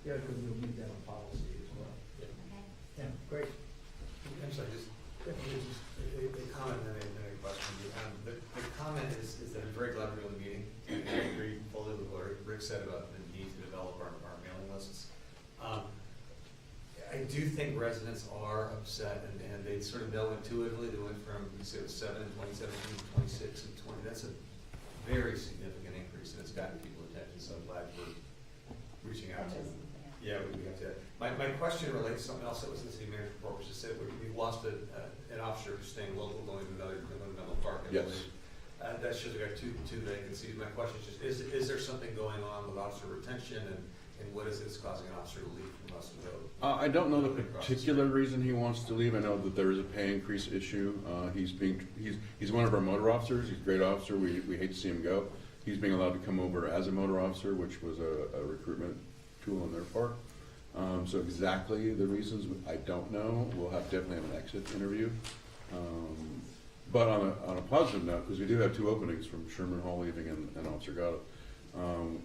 Yeah, because we'll need that on policy as well. Okay? Yeah, great. I'm sorry, just a comment and then a question. The comment is that I'm very glad we're doing the meeting, and I agree fully with what Rick said about the need to develop our mailing lists. I do think residents are upset, and they sort of know intuitively. They went from, you said, 7 in 2017 to 26 in 20. That's a very significant increase, and it's gotten people's attention, so I'm glad we're reaching out to them. Yeah, we have to. My question relates to something else that was in the city manager report, which is that we've lost an officer staying local, going to another Menlo Park. I Yes. believe. That shows we got two vacancies. My question is just, is there something going on with officer retention, and what is this causing an officer to leave from us to go? I don't know the particular reason he wants to leave. I know that there is a pay increase issue. He's one of our motor officers. He's a great officer. We hate to see him go. He's being allowed to come over as a motor officer, which was a recruitment tool on their part. So exactly the reasons, I don't know. We'll definitely have an exit interview. But on a positive note, because we do have two openings from Sherman Hall leaving and Officer Gatto,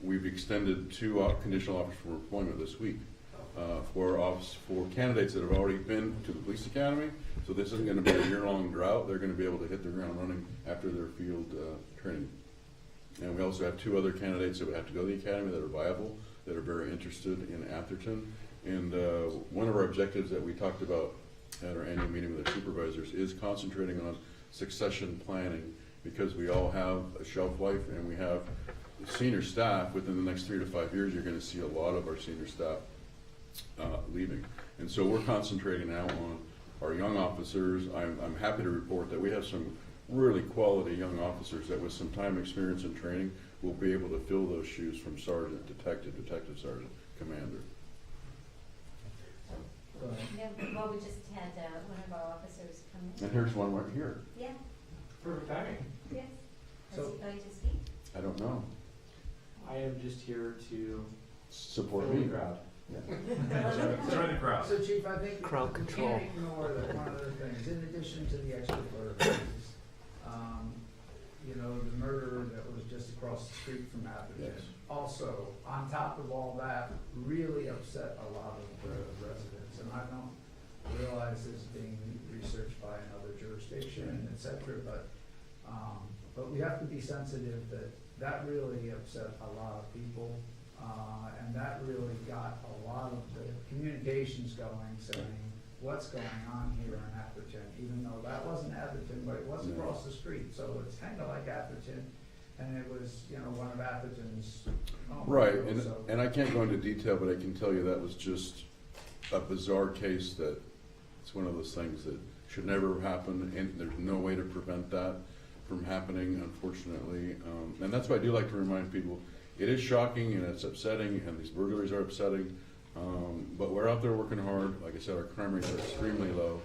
we've extended two conditional offers for employment this week for candidates that have already been to the police academy. So this isn't going to be a year-long drought. They're going to be able to hit the ground running after their field training. And we also have two other candidates that would have to go to the academy that are viable, that are very interested in Atherton. And one of our objectives that we talked about at our annual meeting with our supervisors is concentrating on succession planning, because we all have a shelf life, and we have senior staff. Within the next 3 to 5 years, you're going to see a lot of our senior staff leaving. And so we're concentrating now on our young officers. I'm happy to report that we have some really quality young officers that with some time, experience, and training will be able to fill those shoes from sergeant, detective sergeant, commander. Yeah, well, we just had one of our officers come in. And here's one right here. Yeah, Perfect timing. yes. Is So- he going to speak? I don't know. I am just here to Support fill the me. crowd. Join the crowd. So Chief, I think Crowd we control. can't ignore that one of the things, in addition to the extra fees, you know, the murder that was just across the street from Atherton. Yes. also, on top of all that, really upset a lot of the residents. And I don't realize this is being researched by another jurisdiction, et cetera, but we have to be sensitive that that really upset a lot of people. And that really got a lot of the communications going, saying, what's going on here in Atherton, even though that wasn't Atherton, but it was across the street, so it's kind of like Atherton, and it was, you know, one of Atherton's. Right, and I can't go into detail, but I can tell you that was just a bizarre case that it's one of those things that should never happen, and there's no way to prevent that from happening, unfortunately. And that's why I do like to remind people, it is shocking and it's upsetting, and these burglaries are upsetting. But we're out there working hard. Like I said, our crime rates are extremely low.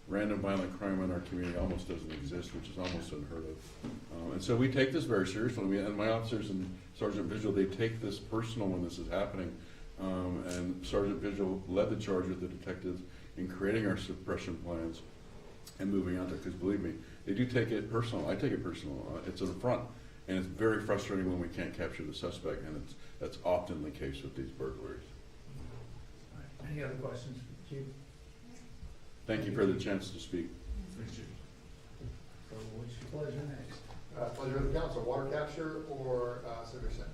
Random violent crime in our community almost doesn't exist, which is almost unheard of. And so we take this very seriously. And my officers and Sergeant Vigil, they take this personal when this is happening. And Sergeant Vigil led the charge with the detectives in creating our suppression plans and moving on to it. Because believe me, they do take it personal. I take it personal. It's an affront. And it's very frustrating when we can't capture the suspect. And that's often the case with these burglaries. Any other questions, Chief? Thank you for the chance to speak. So which pleasure next? Pleasure of the council, water capture or civic center?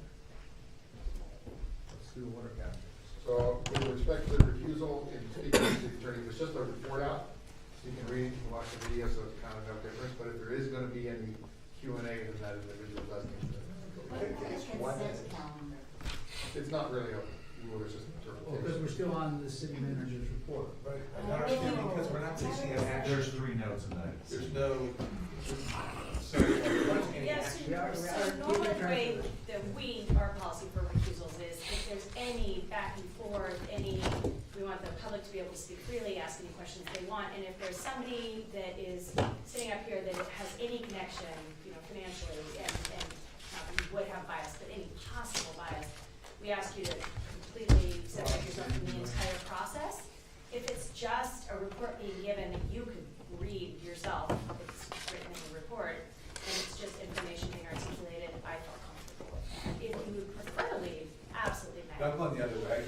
Let's do water capture. So with respect to the recusal in speaking to the attorney, there's just a report out. So you can read, you can watch the video, so it's kind of no difference. But if there is going to be any Q&A, then that individual does need to. Consent calendar. It's not really a rule, it's just an Well, because interpretation. we're still on the city manager's report. Right, I don't understand, because we're not taking an action. There's 3 notes in that. There's no, so, we're not taking any Yes, action. so normally the way that our policy for recusals is if there's any back and forth, we want the public to be able to speak freely, ask any questions they want, and if there's somebody that is sitting up here that has any connection, you know, financially, and not that you would have bias, but any possible bias, we ask you to completely separate yourself from the entire process. If it's just a report being given that you could read yourself, it's written in the report, and it's just information being articulated, I felt comfortable with that. If you would prefer to leave, absolutely I'm not. going the other way.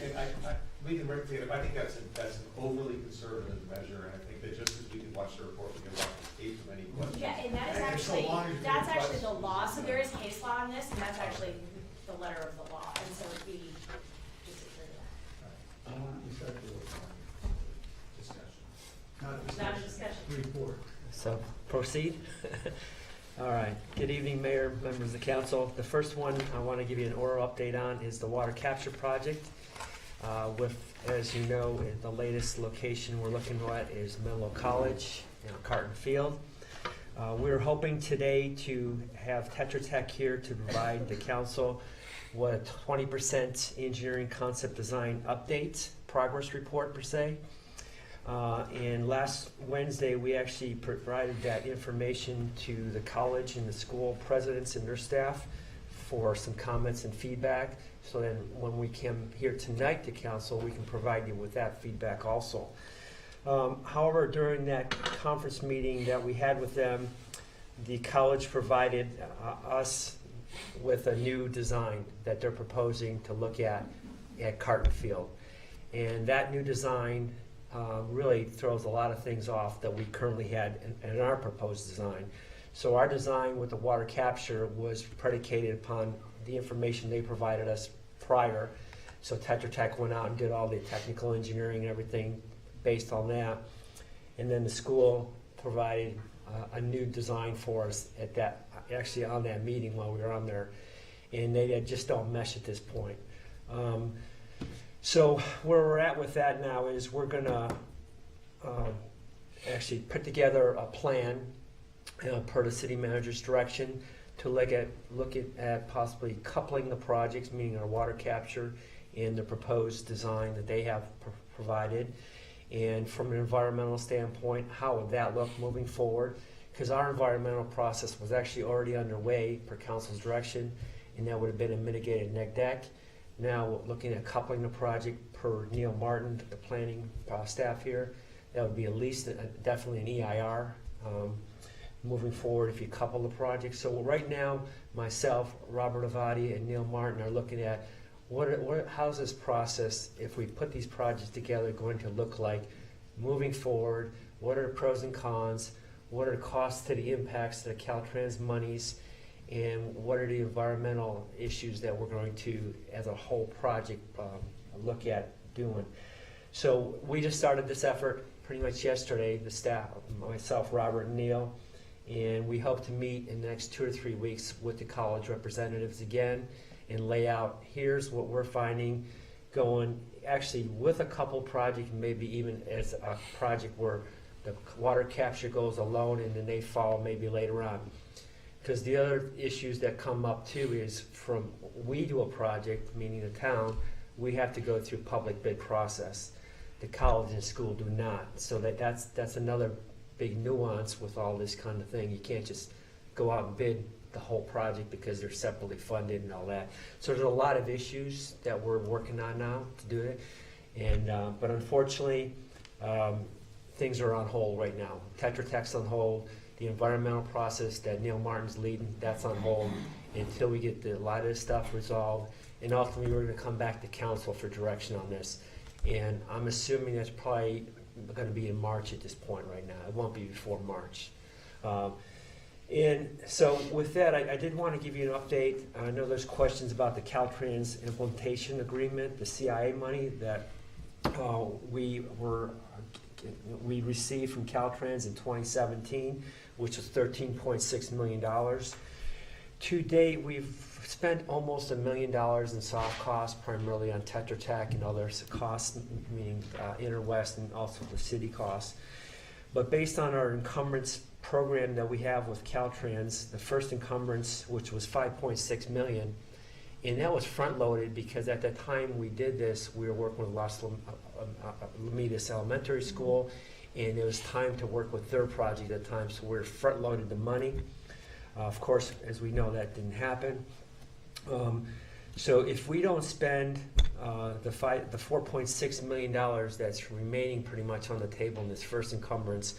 We can recreate it, but I think that's an overly conservative measure, and I think that just as we can watch the report, we can watch the tape of any questions. Yeah, and that is And so actually, long as you that's request- actually the law, so there is case law on this, and that's actually the letter of the law, and so we just agree to that. Why don't we start the Discussion. Not a discussion. report? So proceed. All right. Good evening, Mayor, members of the council. The first one I want to give you an oral update on is the water capture project. With, as you know, the latest location we're looking at is Menlo College, Carton Field. We're hoping today to have Tetra Tech here to provide the council what a 20% engineering concept design update, progress report per se. And last Wednesday, we actually provided that information to the college and the school presidents and their staff for some comments and feedback. So then when we come here tonight to council, we can provide you with that feedback also. However, during that conference meeting that we had with them, the college provided us with a new design that they're proposing to look at Carton Field. And that new design really throws a lot of things off that we currently had in our proposed design. So our design with the water capture was predicated upon the information they provided us prior. So Tetra Tech went out and did all the technical engineering and everything based on that. And then the school provided a new design for us at that, actually on that meeting while we were on there. And they just don't mesh at this point. So where we're at with that now is we're gonna actually put together a plan per the city manager's direction to look at possibly coupling the projects, meaning our water capture and the proposed design that they have provided. And from an environmental standpoint, how would that look moving forward? Because our environmental process was actually already underway per council's direction, and that would have been a mitigated neg deck. Now we're looking at coupling the project per Neil Martin, the planning staff here. That would be at least definitely an EIR. moving forward if you couple the projects. So right now, myself, Robert Avati, and Neil Martin are looking at how's this process, if we put these projects together, going to look like moving forward? What are the pros and cons? What are the costs to the impacts to the Caltrans monies? And what are the environmental issues that we're going to, as a whole project, look at doing? So we just started this effort pretty much yesterday, the staff, myself, Robert, and Neil, and we hope to meet in the next 2 or 3 weeks with the college representatives again and lay out, here's what we're finding going, actually with a couple projects, maybe even as a project where the water capture goes alone and then they follow maybe later on. Because the other issues that come up too is from we do a project, meaning the town, we have to go through public bid process. The college and school do not. So that's another big nuance with all this kind of thing. You can't just go out and bid the whole project because they're separately funded and all that. So there's a lot of issues that we're working on now to do it. And but unfortunately, things are on hold right now. Tetra Tech's on hold. The environmental process that Neil Martin's leading, that's on hold until we get a lot of this stuff resolved. And ultimately, we're going to come back to council for direction on this. And I'm assuming that's probably going to be in March at this point right now. It won't be before March. And so with that, I did want to give you an update. I know there's questions about the Caltrans implementation agreement, the CIA money that we received from Caltrans in 2017, which was $13.6 million. To date, we've spent almost $1 million in soft costs, primarily on Tetra Tech and other costs, meaning Interwest and also the city costs. But based on our encumbrance program that we have with Caltrans, the first encumbrance, which was $5.6 million, and that was front-loaded because at the time we did this, we were working with Las Lomitas Elementary School, and it was time to work with their project at the time, so we front-loaded the money. Of course, as we know, that didn't happen. So if we don't spend the $4.6 million that's remaining pretty much on the table in this first encumbrance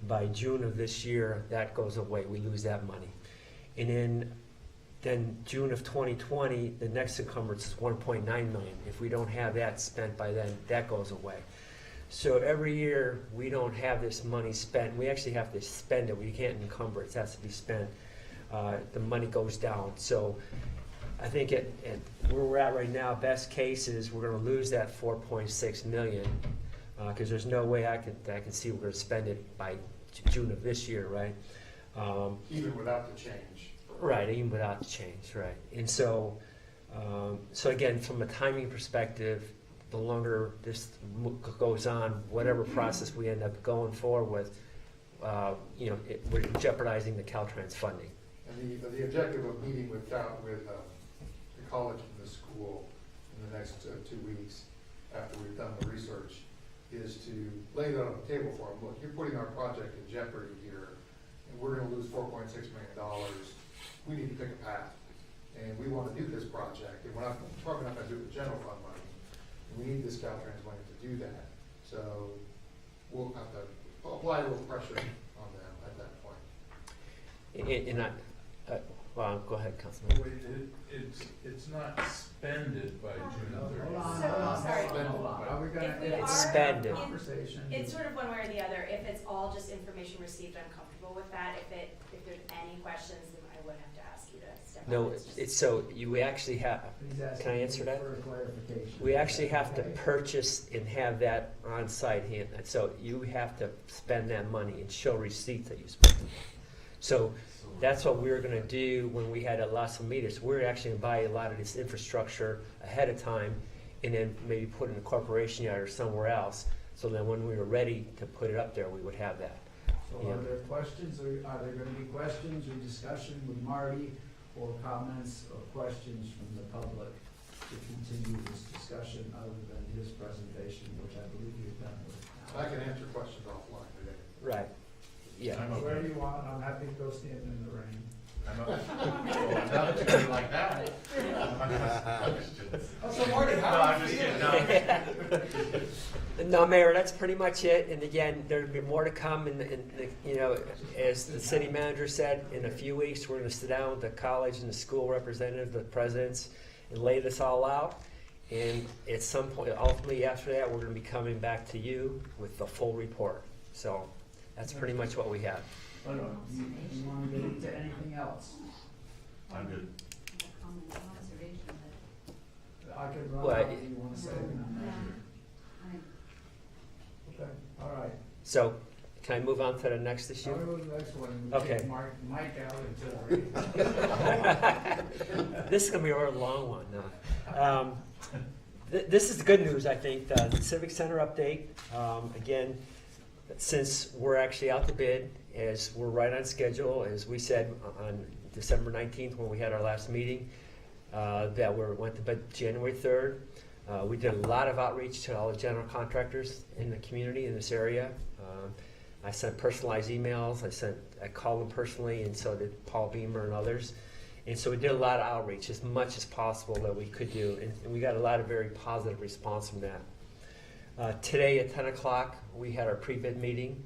by June of this year, that goes away. We lose that money. And then June of 2020, the next encumbrance is $1.9 million. If we don't have that spent by then, that goes away. So every year we don't have this money spent. We actually have to spend it. We can't encumber it. It has to be spent. The money goes down. So I think at where we're at right now, best case is we're going to lose that $4.6 million because there's no way I can see we're going to spend it by June of this year, right? Even without the change. Right, even without the change, right. And so, so again, from a timing perspective, the longer this goes on, whatever process we end up going forward with, we're jeopardizing the Caltrans funding. And the objective of meeting with the college and the school in the next 2 weeks after we've done the research is to lay that on the table for them. Look, you're putting our project in jeopardy here, and we're going to lose $4.6 million. We need to pick a path, and we want to do this project, and we're probably not going to do it with general fund money. We need this Caltrans money to do that. So we'll have to apply a little pressure on them at that point. Well, go ahead, Councilman. Wait, it's not spended by June Hold on, 30th. hold on, Sorry. hold on. Are we gonna, If we it's are- Expanded. conversation. It's sort of one way or the other. If it's all just information received, I'm comfortable with that. If there's any questions, then I would have to ask you to step up. No, just- it's so you actually have. He's asking Can I answer that? for a clarification. We actually have to Okay. purchase and have that on site. So you have to spend that money and show receipts that you spent. So that's what we were going to do when we had at Las Lomitas. We're actually going to buy a lot of this infrastructure ahead of time and then maybe put it in a corporation yard or somewhere else. So then when we were ready to put it up there, we would have that. So are there questions, or are there gonna be questions or discussion with Marty, or comments or questions from the public to continue this discussion other than his presentation, which I believe you've done with now? I can answer questions offline today. Right. Yeah. I'm okay. Wherever you want, I'm happy to go stand in the rain. I'm okay. Well, now that you put it like that. Oh, so Marty, No, how I'm do just you kidding. feel? No, I'm just kidding. No, Mayor, that's pretty much it. And again, there'll be more to come. You know, as the city manager said, in a few weeks, we're going to sit down with the college and the school representative, the presidents, and lay this all out. And at some point, ultimately after that, we're going to be coming back to you with the full report. So that's pretty much what we have. You want to get into anything else? I'm good. I could run Well, out if you want to say. Okay, all right. So can I move on to the next issue? I'll go to the next one. Okay. Take Mike out until. This is going to be a real long one. No. This is the good news, I think. The Civic Center update. Again, since we're actually out to bid, as we're right on schedule, as we said on December 19th when we had our last meeting, that we went to bid January 3rd. We did a lot of outreach to all the general contractors in the community in this area. I sent personalized emails. I called them personally, and so did Paul Beamer and others. And so we did a lot of outreach, as much as possible that we could do, and we got a lot of very positive response from that. Today at 10 o'clock, we had our pre-bid meeting,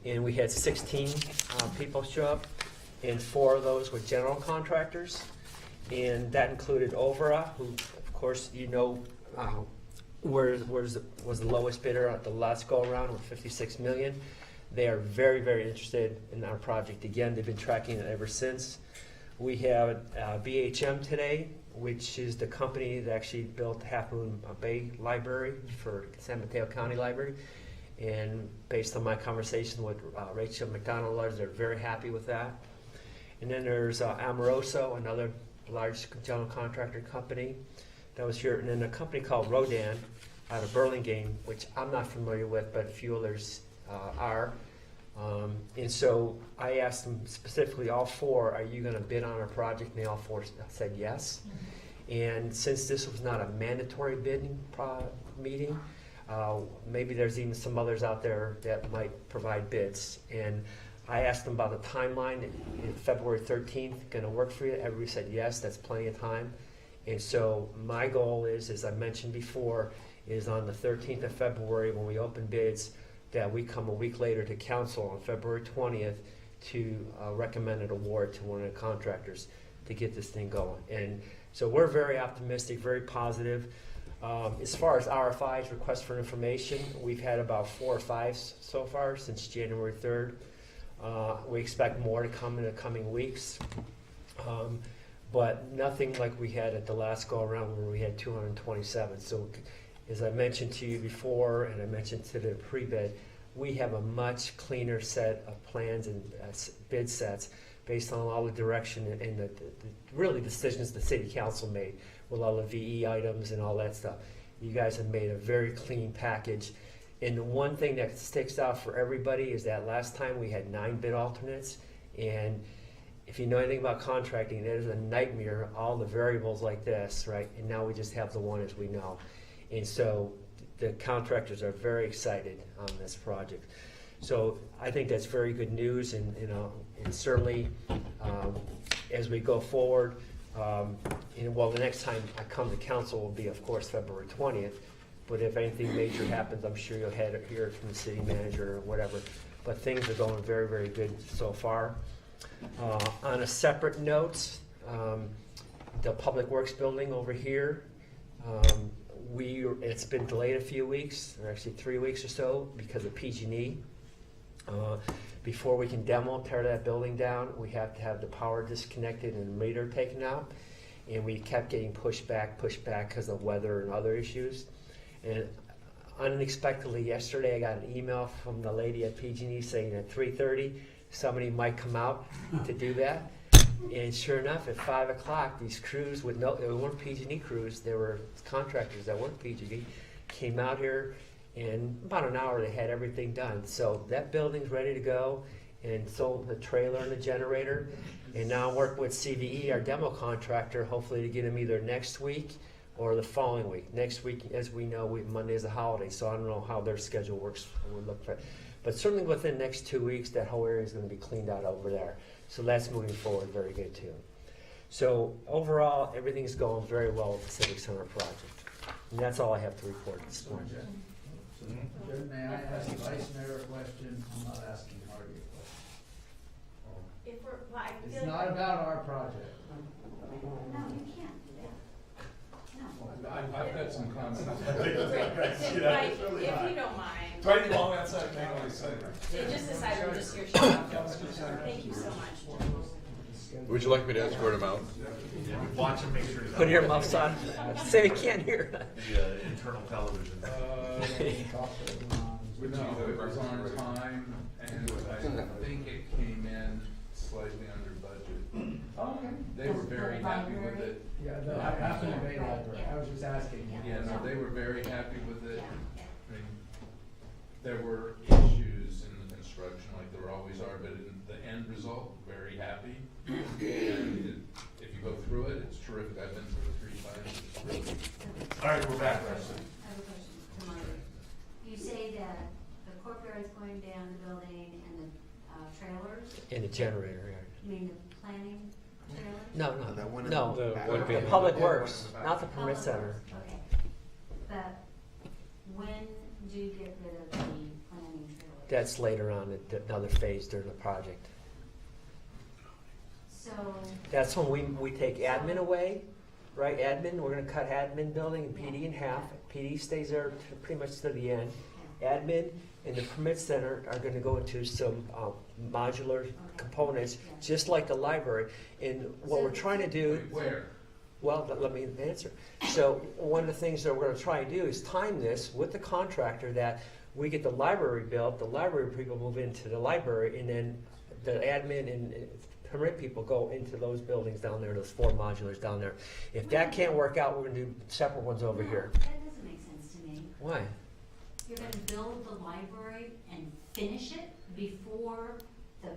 and we had 16 people show up, and 4 of those were general contractors, and that included Overa, who, of course, you know, was the lowest bidder at the last go-around with $56 million. They are very, very interested in our project. Again, they've been tracking it ever since. We have BHM today, which is the company that actually built Half Moon Bay Library for San Mateo County Library. And based on my conversation with Rachel McDonald, they're very happy with that. And then there's Amoroso, another large general contractor company that was here. And then a company called Rodan out of Burlingame, which I'm not familiar with, but a few others are. And so I asked them specifically, all 4, are you going to bid on our project? And they all 4 said yes. And since this was not a mandatory bidding meeting, maybe there's even some others out there that might provide bids. And I asked them about the timeline. In February 13th, going to work for you? Everybody said yes, that's plenty of time. And so my goal is, as I mentioned before, is on the 13th of February when we open bids, that we come a week later to council on February 20th to recommend an award to one of the contractors to get this thing going. And so we're very optimistic, very positive. As far as RFIs, requests for information, we've had about 4 or 5 so far since January 3rd. We expect more to come in the coming weeks. But nothing like we had at the last go around where we had 227. So as I mentioned to you before, and I mentioned to the pre-bid, we have a much cleaner set of plans and bid sets based on all the direction and the really decisions the city council made with all the VE items and all that stuff. You guys have made a very clean package. And the one thing that sticks out for everybody is that last time we had 9 bid alternates, and if you know anything about contracting, it is a nightmare, all the variables like this, right? And now we just have the one as we know. And so the contractors are very excited on this project. So I think that's very good news, and you know, and certainly as we go forward, well, the next time I come to council will be, of course, February 20th. But if anything major happens, I'm sure you'll hear it from the city manager or whatever. But things are going very, very good so far. On a separate note, the Public Works building over here, it's been delayed a few weeks, or actually 3 weeks or so, because of PG&E. Before we can tear that building down, we have to have the power disconnected and the meter taken out. And we kept getting pushed back because of weather and other issues. And unexpectedly yesterday, I got an email from the lady at PG&E saying at 3:30 somebody might come out to do that. And sure enough, at 5 o'clock, these crews they weren't PG&E crews, they were contractors that weren't PG&E, came out here, and about an hour they had everything done. So that building's ready to go, and sold the trailer and the generator. And now I'm working with CVE, our demo contractor, hopefully to get them either next week or the following week. Next week, as we know, Monday is a holiday, so I don't know how their schedule works. We'll look for it. But certainly within the next 2 weeks, that whole area is going to be cleaned out over there. So that's moving forward very good too. So overall, everything's going very well with the Civic Center project. And that's all I have to report this morning. Jim, may I ask the vice mayor a question? I'm not asking Harvey a question. If we're, well, I feel. It's not about our project. No, you can't do that. No. I've had some comments. Like, if you don't mind. Right along that side, hang on a second. Just decide we're just here. Thank you so much. Would you like me to escort him out? Yeah, watch and make sure. he's Put not- earmuffs on, so you can't hear. The internal television. No, it was on time, and I think it came in slightly under budget. They were very happy with it. Yeah, no, I happen to be library. I was just asking. Yeah, no, they were very happy with it. Yeah. I mean, there were issues in the construction, like there always are, but in the end result, very happy. And if you go through it, it's terrific. I've been through it 3 times. It's really All right, we're back. I have a question to Margaret. You say that the courtyard's going down the building and the trailers, In the generator, you mean the planning trailers? no, That one no, in the no, back. the public works, not the permit Public center. Works, okay. But when do you get rid of the planning trailers? That's later on, another phase during the project. So, That's when we take admin away, right? Admin, we're gonna cut admin building and PD in half. PD stays there pretty much to the end. Admin and the permit center are gonna go into some modular components, just like the library. And what we're trying to do, Where? well, let me answer. So one of the things that we're gonna try and do is time this with the contractor that we get the library built, the library people move into the library, and then the admin and permit people go into those buildings down there, those 4 modulars down there. If that can't work out, we're gonna do separate ones over no, here. that doesn't make sense to me. Why? You're gonna build the library and finish it before the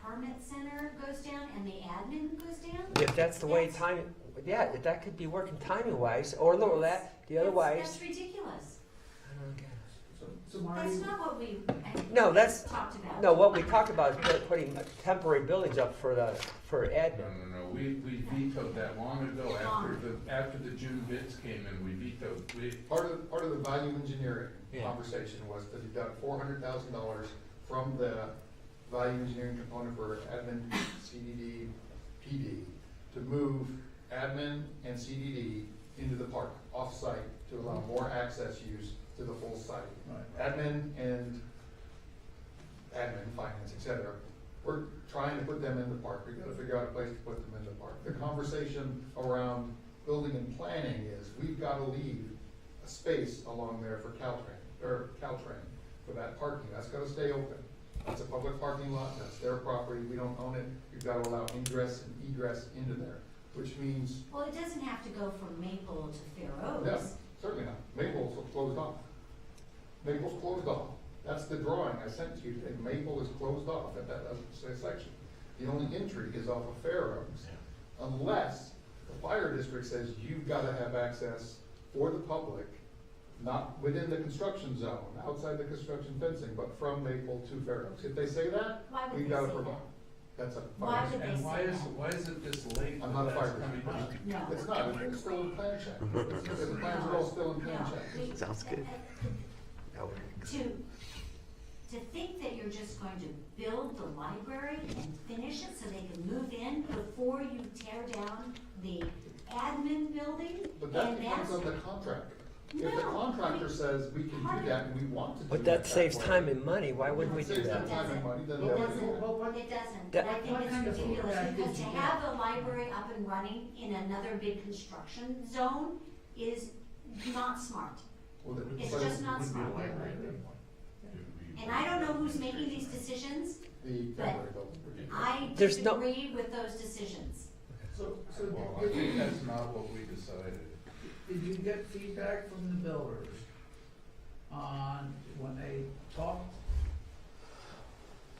permit center goes down and the admin goes down? If that's the way timing, yeah, that could be working timing wise, or look at that, the other wise. That's ridiculous. I don't get it. So Marty, That's not what we No, that's, talked about. no, what we talked about is putting temporary buildings up for No, admin. no, we vetoed that long ago after the June bids came in, we vetoed, Part of the value engineering Yeah. conversation was to deduct $400,000 from the value engineering component for admin, CDD, PD, to move admin and CDD into the park, off-site, to allow more access use to the full site. right. Admin and finance, et cetera, we're trying to put them in the park. We've got to figure out a place to put them in the park. The conversation around building and planning is, we've got to leave a space along there for Caltrain, for that parking. That's got to stay open. That's a public parking lot, that's their property, we don't own it. We've got to allow ingress and egress into there, which means, Well, it doesn't have to go from Maple to Fair no, Oaks. certainly not. Maple's closed off. Maple's closed off. That's the drawing I sent to you today. Maple is closed off at that section. The only entry is off of Fair Oaks, unless the fire district says you've got to have access for the public, not within the construction zone, outside the construction fencing, but from Maple to Fair Oaks. If they say that, Why would we've they got to say provide. that? That's a Why fire would district. they and say why is it this late? I'm not a that fire that's coming district. down? No. It's not, it's still in plan check. The plans are all still in plan No, check. we- Sounds good. To think that you're just going to build the library and finish it so they can move in before you tear down the admin building? But that and depends that's- on the contractor. If the No, contractor says we can do that and we want to do But that. that saves way, time and money, why wouldn't we it do saves that? them time and money, then It they'll doesn't, do it. it doesn't. That- I think What kind it's of ridiculous, feedback because did to you have a library up and running in another big construction zone is not smart. Well, then- It's but just not Wouldn't be a smart. library at that point. It would be- And I don't know who's making these decisions, The temporary building. I There's no- disagree with those decisions. So Well, I think that's not what we decided. did you get feedback from the builders on when they talked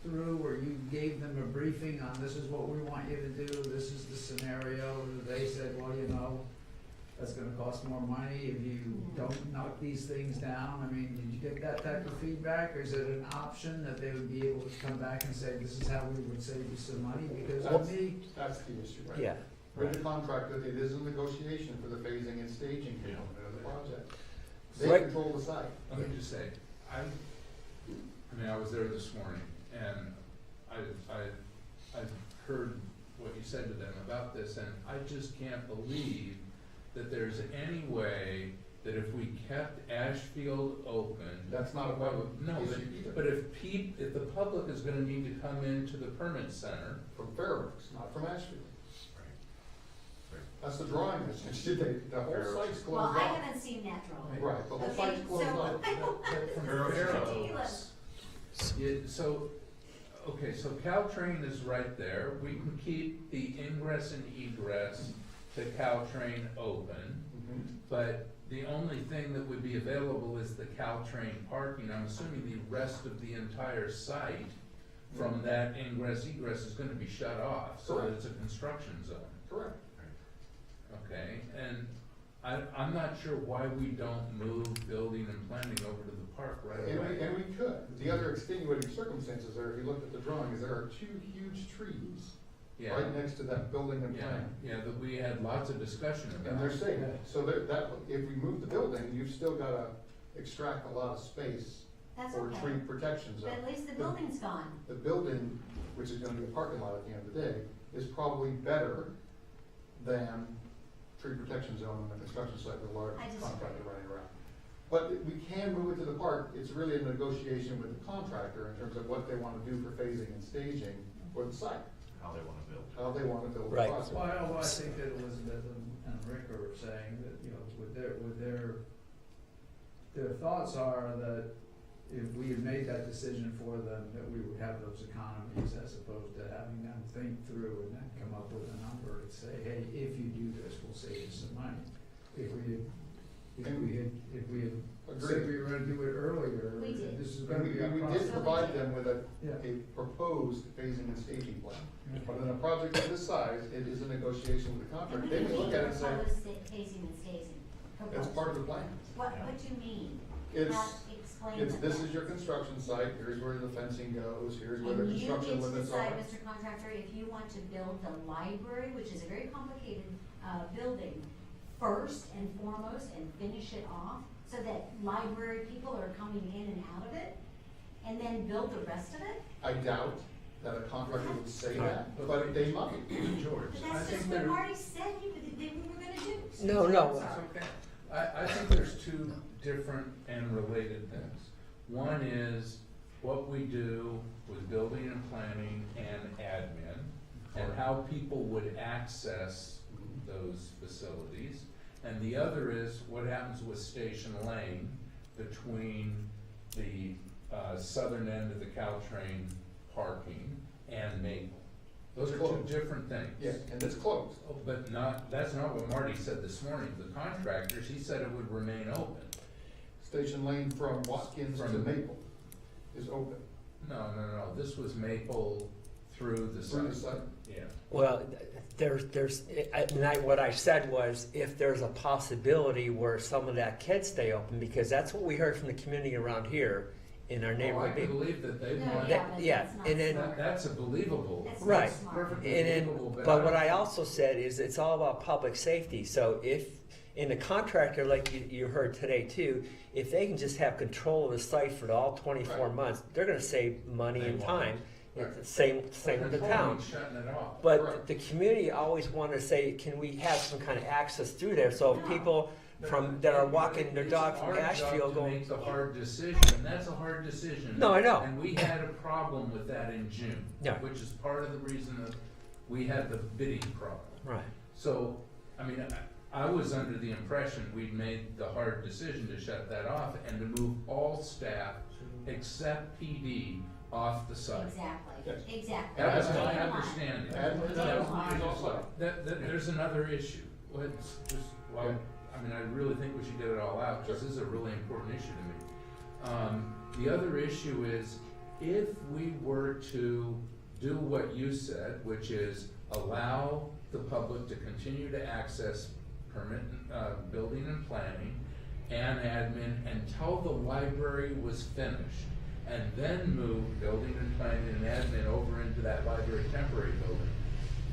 through, or you gave them a briefing on this is what we want you to do, this is the scenario, or they said, well, you know, that's gonna cost more money if you don't knock these things down? I mean, did you get that type of feedback, or is it an option that they would be able to come back and say, this is how we would save you some money? Because That's- to me, That's the issue, right? Yeah, with the contractor, it is a negotiation for the phasing and staging component of the project. They Right. control the site. Let me just say, I mean, I was there this morning, and I heard what you said to them about this, and I just can't believe that there's any way that if we kept Ashfield open. That's not a public No, issue either. but if the public is gonna need to come into the permit center. From Fairworks, not from Ashfield. Right. That's the drawing that the whole Fairworks. site's Well, closed I off. haven't seen that drawing. Right, the whole Okay, site's closed so off. I don't Fairworks. So Caltrain is right there. We can keep the ingress and egress to Caltrain open, Mhm. but the only thing that would be available is the Caltrain parking. I'm assuming the rest of the entire site from that ingress egress is gonna be shut off, so that Correct. it's a construction zone. Correct. Okay, and I'm not sure why we don't move building and planning over to the park right away. And we could. The other extenuating circumstances are, if you look at the drawing, is there are two huge trees Yeah, right next to that building and yeah, plan. yeah, that we had lots of discussion about. And they're safe. So that, if we move the building, you've still gotta extract a lot of space That's for okay, tree protection but zone. at least the building's gone. The building, which is gonna be a parking lot at the end of the day, is probably better than tree protection zone on the construction site with a large I disagree. contractor running around. But we can move it to the park. It's really a negotiation with the contractor in terms of what they wanna do for phasing and staging for the site, How they wanna build. how they wanna build the Right. project. Well, I think that Elizabeth and Rick are saying that, you know, their thoughts are that if we had made that decision for them, that we would have those economies as opposed to having them think through and then come up with a number and say, hey, if you do this, we'll save you some money. If we had said we were gonna do it earlier, We did. this is gonna And be a we process. did provide them with Yeah. a proposed phasing and staging plan. Yeah. But in a project of this size, it is a negotiation with the And contractor. what They do may you look mean at it and say, proposed phasing and staging? that's Proposed. part of the plan. What do you mean? It's, Explain it's, that. this is your construction site, here's where the fencing goes, here's where the And you get construction to limits are. decide, Mr. Contractor, if you want to build the library, which is a very complicated, building, first and foremost, and finish it off, so that library people are coming in and out of it, and then build the rest of it? I doubt that a contractor would say that, but they might. George, But I that's think just what there. Marty said we were gonna do. No, no. That's okay. I think there's two different and related things. One is what we do with building and planning and admin, and how people would access those facilities. And the other is what happens with Station Lane between the southern end of the Caltrain parking and Maple. Those are two Closed. different things. Yeah, and it's closed. Oh, but that's not what Marty said this morning. The contractors, he said it would remain open. Station Lane from Watkins to From- Maple is open No, this was Maple through the through the site. site. Yeah. Well, what I said was, if there's a possibility where some of that can stay open, because that's what we heard from the community around here in our Oh, I neighborhood. can believe that they No, want, yeah, but yeah, that's not and then- smart. that's a believable. That's not Right. smart. Perfectly And then, believable, but what I don't- also said is it's all about public safety. So if, in the contractor, like you heard today too, if they can just have control of the site for all 24 Right. months, they're gonna save money They and won't. time. Right. It's the same with the Controlling, town. Shutting it off. But Correct. the community always wanted to say, can we have some kind of access through there? So if people that are walking their dog from Ashfield It's our going, job to make the hard decision, and that's a hard decision. No, I know. And we had a problem with that in June. Yeah. Which is part of the reason that we had the bidding problem. right, So, I mean, I was under the impression we'd made the hard decision to shut that off and to move all staff except PD off the site. Exactly, Yes. exactly. That was Take my them on. understanding. Admin Now, is also. There's another issue. Well, I mean, I really think we should get it all out, because this is a really important issue to me. The other issue is, if we were to do what you said, which is allow the public to continue to access permit, building and planning and admin until the library was finished, and then move building and planning and admin over into that library temporary building,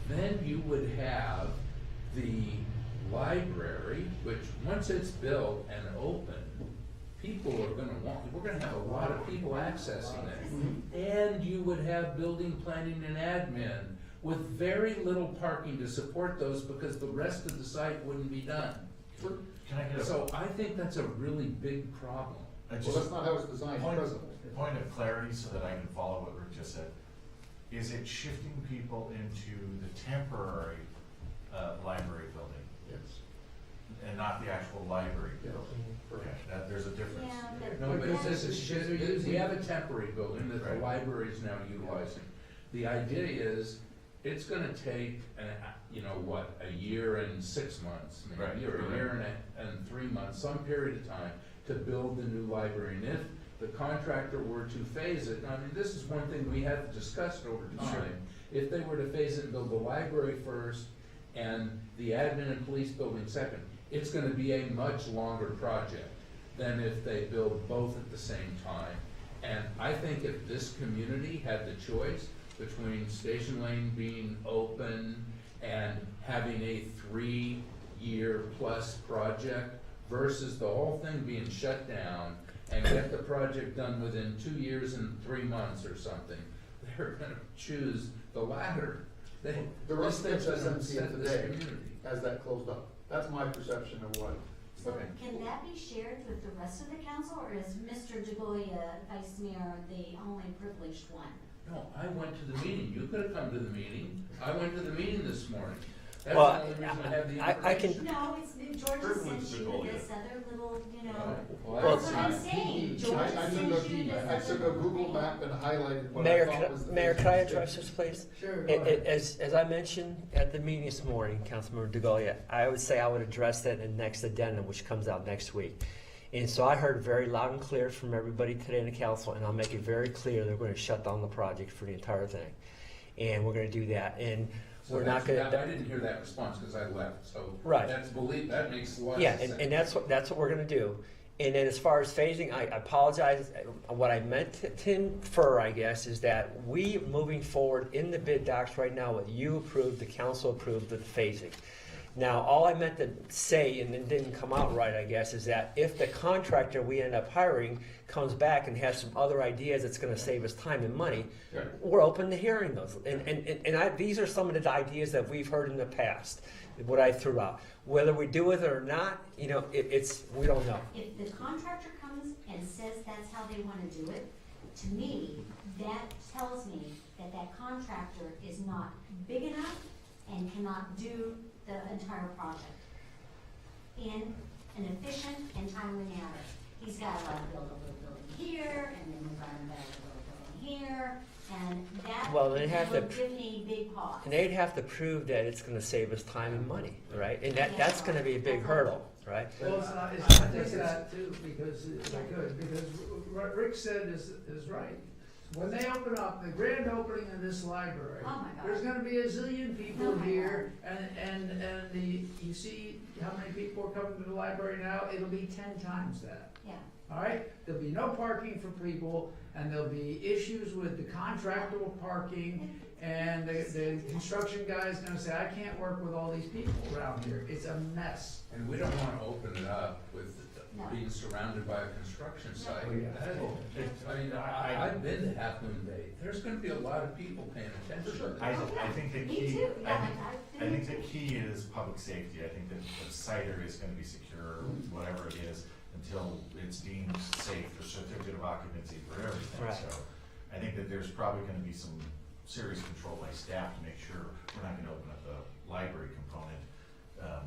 then you would have the library, which, once it's built and open, people are gonna we're gonna have a lot of people accessing it. And you would have building, planning, and admin with very little parking to support those because the rest of the site wouldn't be done. Can I get a? So I think that's a really big problem. Well, Well, that's not how it's designed presently. Point of clarity so that I can follow what Rick just said. Is it shifting people into the temporary library building Yes. and not the actual library building? Yes. Okay, there's a difference. Yeah, but. No, but this is, They're using- we have a temporary building that the Right. library is now utilizing. The idea is, it's gonna take, a year and 6 months, maybe, or a year and 3 months, some period of time, to build the new library. And if the contractor were to phase it, I mean, this is one thing we have discussed over time. If they were to phase it and build the library first and the admin and police building second, it's gonna be a much longer project than if they build both at the same time. And I think if this community had the choice between Station Lane being open and having a 3-year-plus project versus the whole thing being shut down and get the project done within 2 years and 3 months or something, they're gonna choose the latter. The This rest thing's of gonna SMC upset this today community. has that closed up. That's my perception of what. So can that be shared with the rest of the council, or is Mr. DeGolia, Vice Mayor, the only privileged one? No, I went to the meeting. You could have come to the meeting. I went to the meeting this morning. That's Well, the only reason I have the I can- information. No, it's, George has sent you this other little, Well, that's what I'm saying. George I has took sent a, you this I took a other Google thing. map and highlighted what I Mayor, thought was the. Mayor, can I address this, please? Sure, go ahead. As I mentioned at the meeting this morning, Councilmember DeGolia, I would say I would address that in the next addendum, which comes out next week. And so I heard very loud and clear from everybody today in the council, and I'll make it very clear they're going to shut down the project for the entire thing. And we're going to do that. And So we're not going I to. didn't hear that response because I left, so. Right. That makes a lot of Yeah, sense. and that's what we're gonna do. And then as far as phasing, I apologize, what I meant to infer, I guess, is that we moving forward in the bid docs right now, what you approved, the council approved, the phasing. Now, all I meant to say, and it didn't come out right, I guess, is that if the contractor we end up hiring comes back and has some other ideas that's gonna save us time and money, we're open to hearing those. And these are some of the ideas that we've heard in the past, what I threw out. Whether we do it or not, we don't know. If the contractor comes and says that's how they wanna do it, to me, that tells me that that contractor is not big enough and cannot do the entire project in an efficient and timely manner. He's gotta build a little building here, and then we're gonna build a little building here, and that Well, they have to would give me big pause. And they'd have to prove that it's gonna save us time and money, right? And that's gonna be a big hurdle, right? Well, it's not just that too, because, because what Rick said is right. When they open up, the grand opening of this library, Oh my God. there's gonna be a zillion people Oh my here, and you see how many people are coming to the library now? It'll be 10 times that. Yeah. All right, there'll be no parking for people, and there'll be issues with the contractor parking, and the construction guy's gonna say, I can't work with all these people around here, it's a mess. And we don't wanna open it up with No. being surrounded by a construction site. Oh, yeah. I've been to Half Moon Bay. There's gonna be a lot of people paying attention to I this. think the Me key, too, I yeah, think, I think the key is public safety. I think that the site area is gonna be secure, whatever it is, until it's deemed safe for certificate of occupancy for everything. Right. So I think that there's probably gonna be some serious control by staff to make sure we're not gonna open up the library component,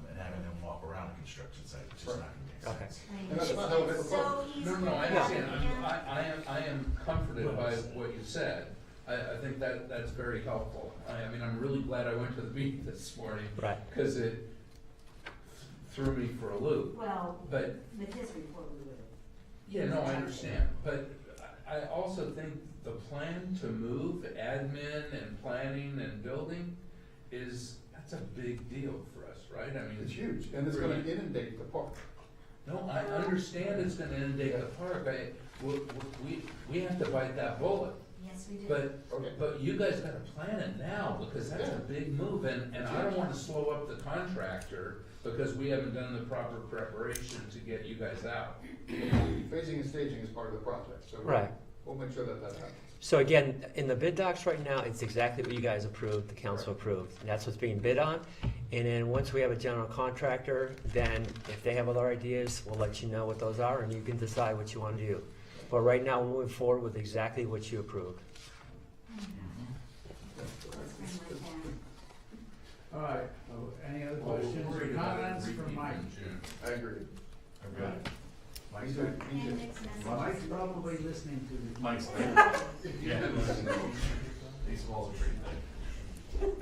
and having them walk around a construction site, which is not gonna make Okay. sense. And that's not how it ever So he's. No, I gonna- understand. I am comforted by what you said. I think that's very helpful. I'm really glad I went to the meeting this morning, Right. because it threw me for a loop. Well, But, with his report, we would have. yeah, no, I understand. But I also think the plan to move admin and planning and building that's a big deal for us, right? It's huge, and it's gonna inundate the park. No, I understand it's gonna inundate the park. We have to bite that bullet. Yes, we do. But you guys gotta plan it now, because that's a big move, and I don't wanna slow up the contractor, because we haven't done the proper preparation to get you guys out. Phasing and staging is part of the project, so Right. we'll make sure that happens. So again, in the bid docs right now, it's exactly what you guys approved, the council approved. And that's what's being bid on. And then once we have a general contractor, then if they have other ideas, we'll let you know what those are and you can decide what you want to do. But right now, we're moving forward with exactly what you approved. All right, any other questions or comments from Mike? I agree. I'm good. Mike's Good. good. And mixed messages. Mike's probably listening to the. Mike's good. Yeah. These walls are pretty thick.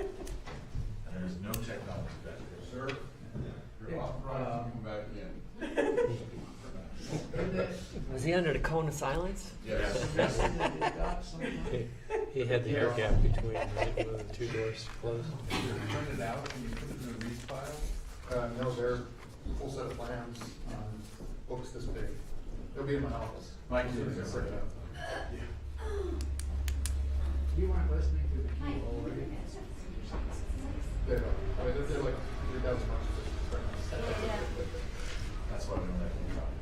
And there's no technology back there. Sir, Yeah, you're authorized to come back again. Was he under the cone of silence? Yes. He had the air gap between, right, the two doors closed. Print it out and you put it in the read file? No, they're full set of plans, books this big. They'll be in my office. Mike's doing it right now. You weren't listening to the key already? They're like 3,000 bucks. That's why we don't have any problem.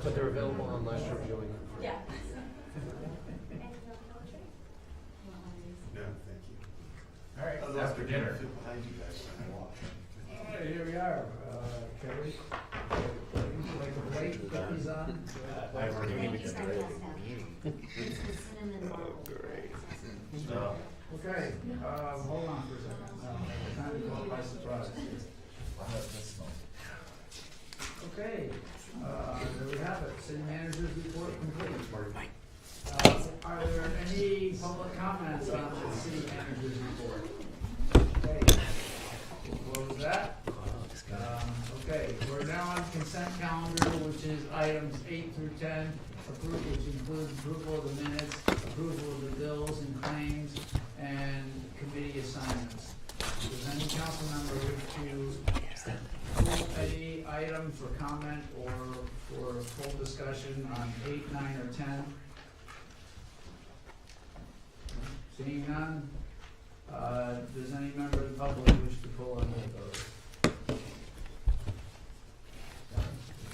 But they're available on last reviewing. Yeah. No, thank you. All right, after dinner. Behind you guys, All right, here we are, Kelly. Like a plate, cookies on. I've already Thank been you, getting ready. It's the cinnamon marble. No. Okay, hold on for a second. Time to go by surprise. Okay, there we have it, city manager's report complete. Are there any public comments on the city manager's report? Okay, we'll close that. Okay, we're now on consent calendar, which is items 8 through 10, which includes approval of the minutes, approval of the bills and claims, and committee assignments. Does any council member wish to approve any item for comment or for full discussion on 8, 9, or 10? Seeing none, does any member of the public wish to pull any of those?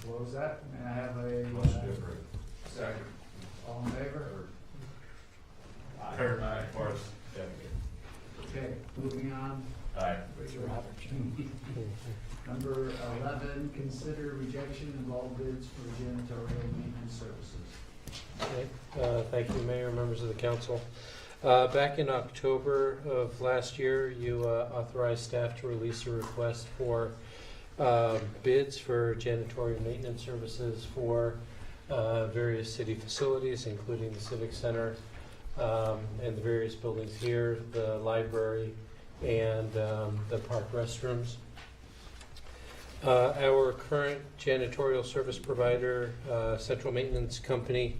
Close that, may I have a? Motion to approve. Second. All in favor? Third, fourth, definitely. Okay, moving on. Aye. Number 11, consider rejection of all bids for janitorial maintenance services. Okay, thank you, Mayor, members of the council. Back in October of last year, you authorized staff to release a request for bids for janitorial maintenance services for various city facilities, including the Civic Center and the various buildings here, the library, and the park restrooms. Our current janitorial service provider, Central Maintenance Company,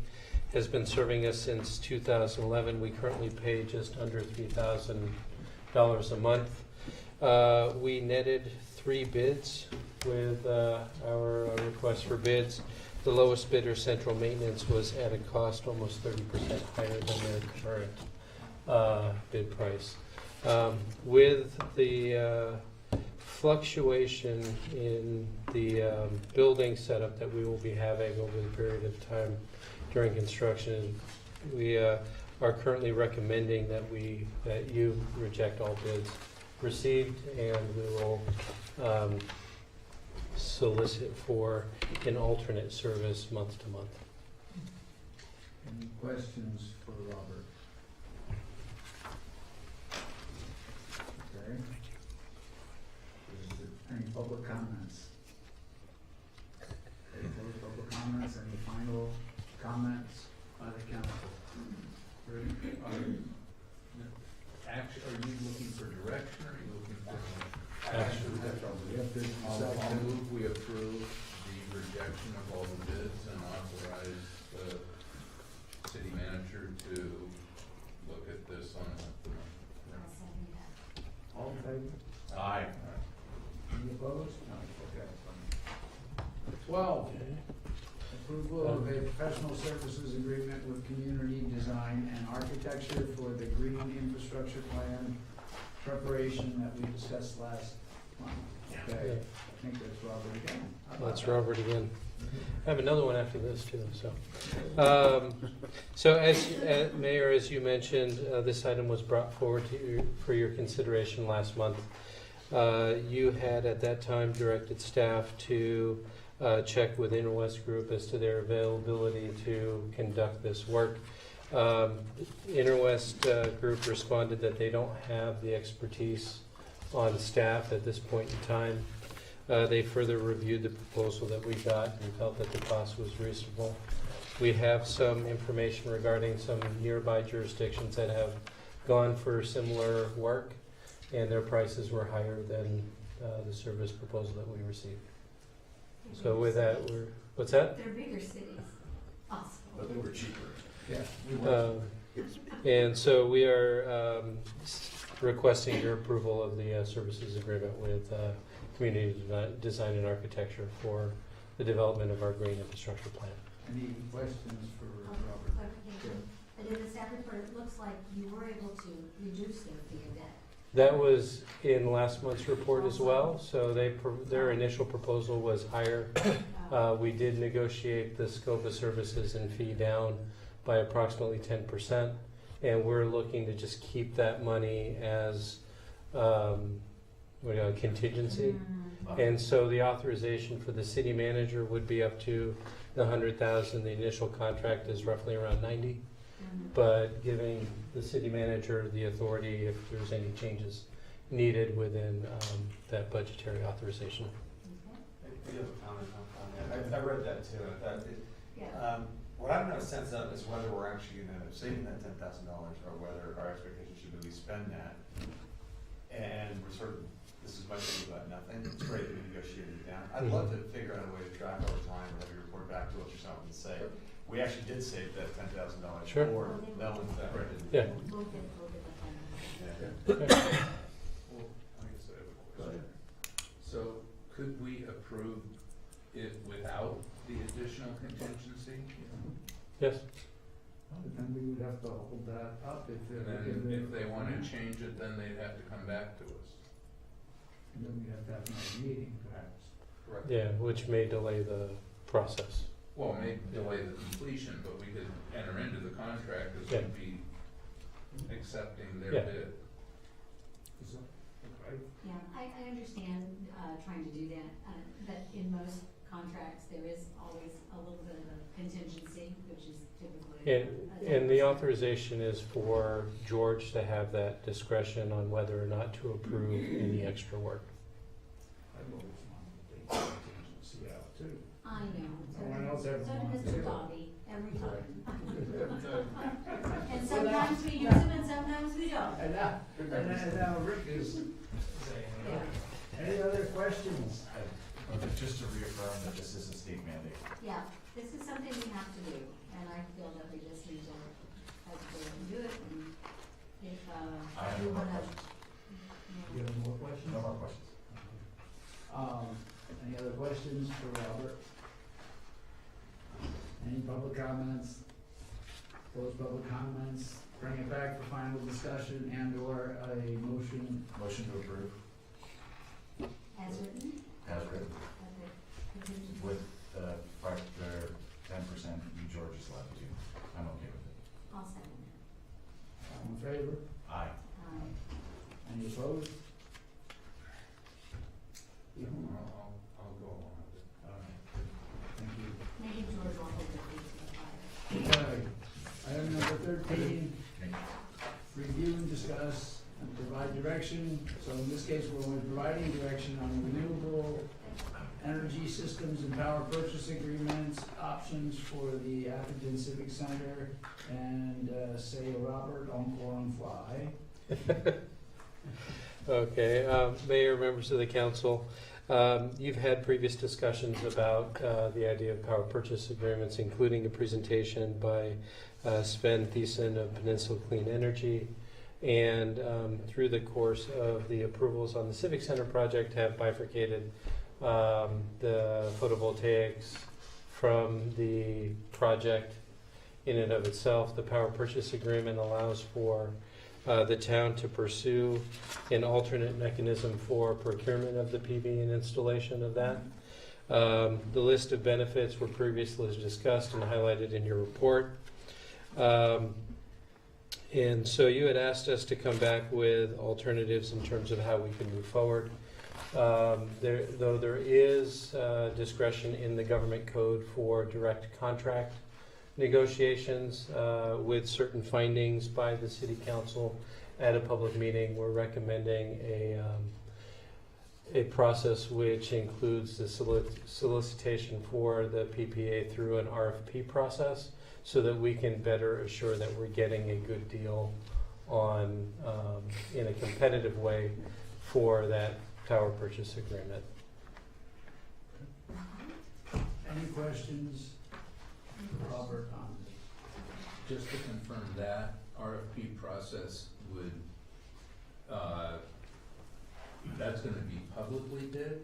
has been serving us since 2011. We currently pay just under $3,000 a month. We netted 3 bids with our request for bids. The lowest bidder, Central Maintenance, was at a cost almost 30% higher than their current bid price. With the fluctuation in the building setup that we will be having over the period of time during construction, we are currently recommending that you reject all bids received, and we will solicit for an alternate service month to month. Any questions for Robert? Okay. Any public comments? Any public comments, any final comments by the council? Actually, are you looking for direction, or are you looking for? Action. I'll move, we approve the rejection of all the bids and authorize the city manager to look at this on a I'll second that. All in favor? Aye. Any opposed? No, okay. 12, approval approval of a professional services agreement with Community Design and Architecture for the green infrastructure plan preparation that we discussed last month. Okay, I think that's Robert again. How about That's that? Robert again. I have another one after this too, so. So as, Mayor, as you mentioned, this item was brought forward to you for your consideration last month. You had at that time directed staff to check with Interwest Group as to their availability to conduct this work. Interwest Group responded that they don't have the expertise on staff at this point in time. They further reviewed the proposal that we got and felt that the cost was reasonable. We have some information regarding some nearby jurisdictions that have gone for similar work, and their prices were higher than the service proposal that we received. So with that, what's that? They're bigger cities, also. But they were cheaper. Yeah, we want And so we are requesting your approval of the services agreement with Community Design and Architecture for the development of our green infrastructure plan. Any questions for Robert? Clarification. But in the staff report, it looks like you were able to reduce their fee of debt. That was in last month's report as well, so their initial proposal was higher. We did negotiate the scope of services and fee down by approximately 10%, and we're looking to just keep that money as contingency. And so the authorization for the city manager would be up to the $100,000. The initial contract is roughly around $90,000. But giving the city manager the authority if there's any changes needed within that budgetary authorization. I do have a comment on that. I read that too. I thought Yeah. what I'm not a sense of is whether we're actually going to end up saving that $10,000 or whether our expectation should be we spend that. And we're sort of, this is my thing about nothing. It's great that we negotiated it down. I'd love to figure out a way to track over time or have you report back to us or something and say, we actually did save that $10,000 Sure. or that one's that right. Yeah. We'll get the final. Yeah. Well, I guess I have a question. So could we approve it without the additional contingency? Yes. But then we would have to hold that up if And then if they want to change it, then they'd have to come back to us. And then we'd have to have another meeting perhaps. Correct. Yeah, which may delay the process. Well, it may delay the completion, but we could enter into the contract as Yeah. we'd be accepting their Yeah. bid. Is that right? Yeah, I understand trying to do that, but in most contracts, there is always a little bit of a contingency, which is typically. And the authorization is for George to have that discretion on whether or not to approve any extra work. I've always wanted to take contingency out too. I know. No one else ever So wanted did to. Mr. Dobby, every time. And Well, now- sometimes we use them and sometimes we don't. And now Rick is saying, Yeah. any other questions? Just to reaffirm that this is a state mandate. Yeah, this is something we have to do, and I feel that we just need to, go and do it, and if, I have you no more wanna. questions. You have more questions? No more questions. Any other questions for Robert? Any public comments? Close public comments, bring it back for final discussion and or a motion. Motion to approve As written, as written okay, continue. with the 10% George is allowed to do. I'm okay with it. I'll second All in favor? Aye. it. Any opposed? I'll go along with it. All right. Thank you. Maybe George will hold the feet to the fire. Okay, item number 13, review and discuss and provide direction. So in this case, we're only providing direction on renewable energy systems and power purchase agreements, options for the Atherton Civic Center, and say Robert on fly. Okay, Mayor, members of the council, you've had previous discussions about the idea of power purchase agreements, including a presentation by Sven Thiessen of Peninsula Clean Energy. And through the course of the approvals on the Civic Center project have bifurcated the photovoltaics from the project in and of itself. The power purchase agreement allows for the town to pursue an alternate mechanism for procurement of the PV and installation of that. The list of benefits were previously discussed and highlighted in your report. And so you had asked us to come back with alternatives in terms of how we can move forward. Though there is discretion in the government code for direct contract negotiations with certain findings by the city council at a public meeting, we're recommending a process which includes the solicitation for the PPA through an RFP process, so that we can better assure that we're getting a good deal on, in a competitive way, for that power purchase agreement. Any questions for Robert on this? Just to confirm, that RFP process would, that's gonna be publicly bid?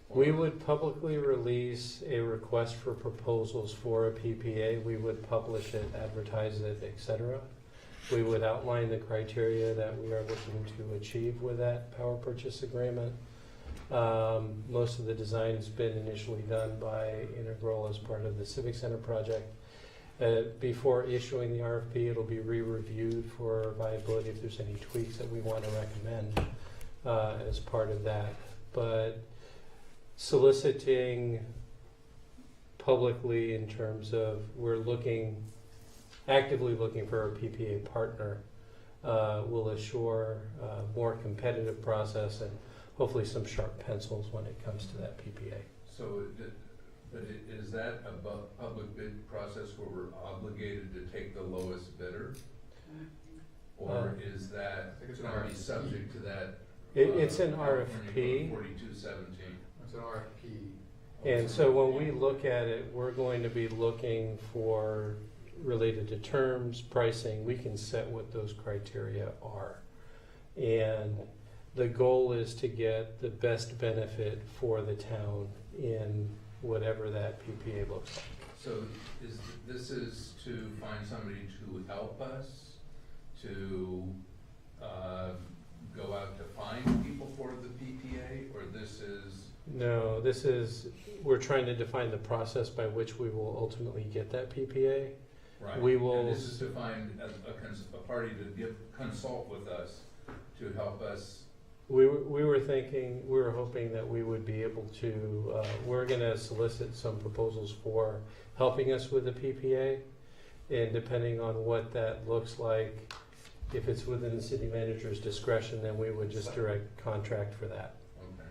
We would publicly release a request for proposals for a PPA. We would publish it, advertise it, etc. We would outline the criteria that we are looking to achieve with that power purchase agreement. Most of the design has been initially done by Integral as part of the Civic Center project. Before issuing the RFP, it'll be re-reviewed for viability if there's any tweaks that we want to recommend as part of that. But soliciting publicly in terms of we're actively looking for a PPA partner will assure a more competitive process and hopefully some sharp pencils when it comes to that PPA. So, but is that a public bid process where we're obligated to take the lowest bidder? Or is that gonna be subject to that? It's an California RFP. Code 4217. It's an RFP. And so when we look at it, we're going to be looking for, related to terms, pricing, we can set what those criteria are. And the goal is to get the best benefit for the town in whatever that PPA looks like. So this is to find somebody to help us, to go out to find people for the PPA, or this is? No, we're trying to define the process by which we will ultimately get that PPA. Right. We will. And this is to find a party to consult with us to help us. We were hoping that we would be able to, we're gonna solicit some proposals for helping us with the PPA. And depending on what that looks like, if it's within the city manager's discretion, then we would just direct contract for that. Okay.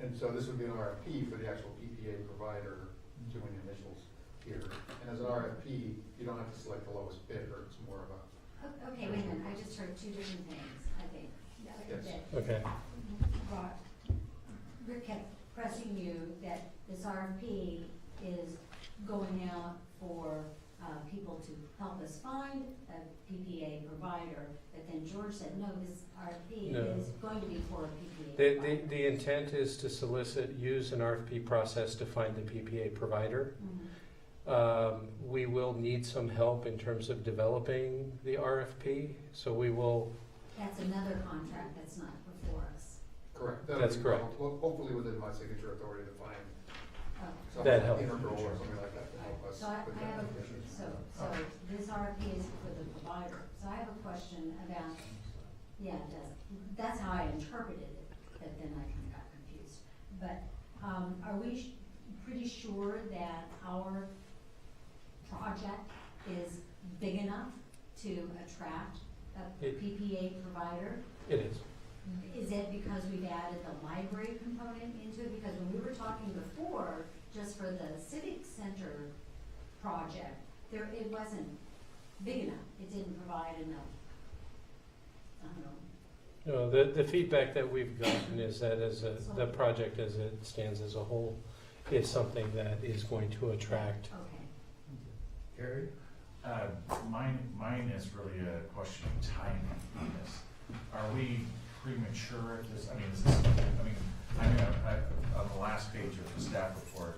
And so this would be an RFP for the actual PPA provider doing the initials here. And as an RFP, you don't have to select the lowest bidder, it's more of a. Okay, wait a minute, I just heard two different things, I think. Yes. Okay. Rick kept pressing you that this RFP is going out for people to help us find a PPA provider, but then George said, no, this RFP No. is going to be for a PPA provider. The intent is to use an RFP process to find the PPA provider. Mhm. We will need some help in terms of developing the RFP, so we will. That's another contract that's not before us. Correct. That's correct. Hopefully within my signature authority to find Oh. something That like helps. Integral or something like that to help us. So I with have that. so this RFP is for the provider. So I have a question about, yeah, it does. That's how I interpreted it, but then I kind of got confused. But are we pretty sure that our project is big enough to attract a PPA provider? It is. Is it because we've added the library component into it? Because when we were talking before, just for the Civic Center project, it wasn't big enough. It didn't provide enough, I don't know. No, the feedback that we've gotten is that the project as it stands as a whole is something that is going to attract. Okay. Gary? Mine is really a question of timing on this. Are we premature at this? I mean, on the last page of the staff report,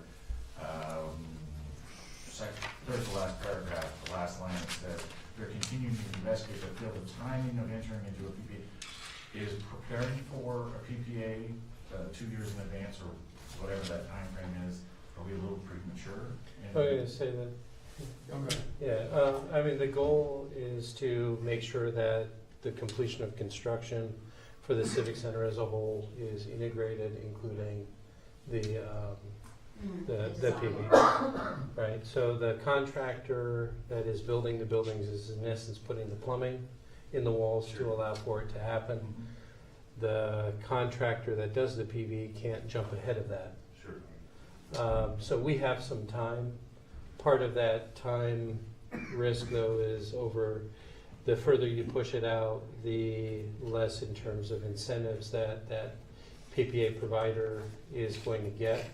third to last paragraph, the last line, it says, "They're continuing to investigate the field of timing of entering into a PPA." Is preparing for a PPA 2 years in advance or whatever that time frame is, are we a little premature? I was gonna say that, Okay. yeah, I mean, the goal is to make sure that the completion of construction for the Civic Center as a whole is integrated, including the PV, right? So the contractor that is building the buildings is in essence putting the plumbing in the walls to allow for it to happen. The contractor that does the PV can't jump ahead of that. Sure. So we have some time. Part of that time risk, though, is over the further you push it out, the less in terms of incentives that PPA provider is going to get.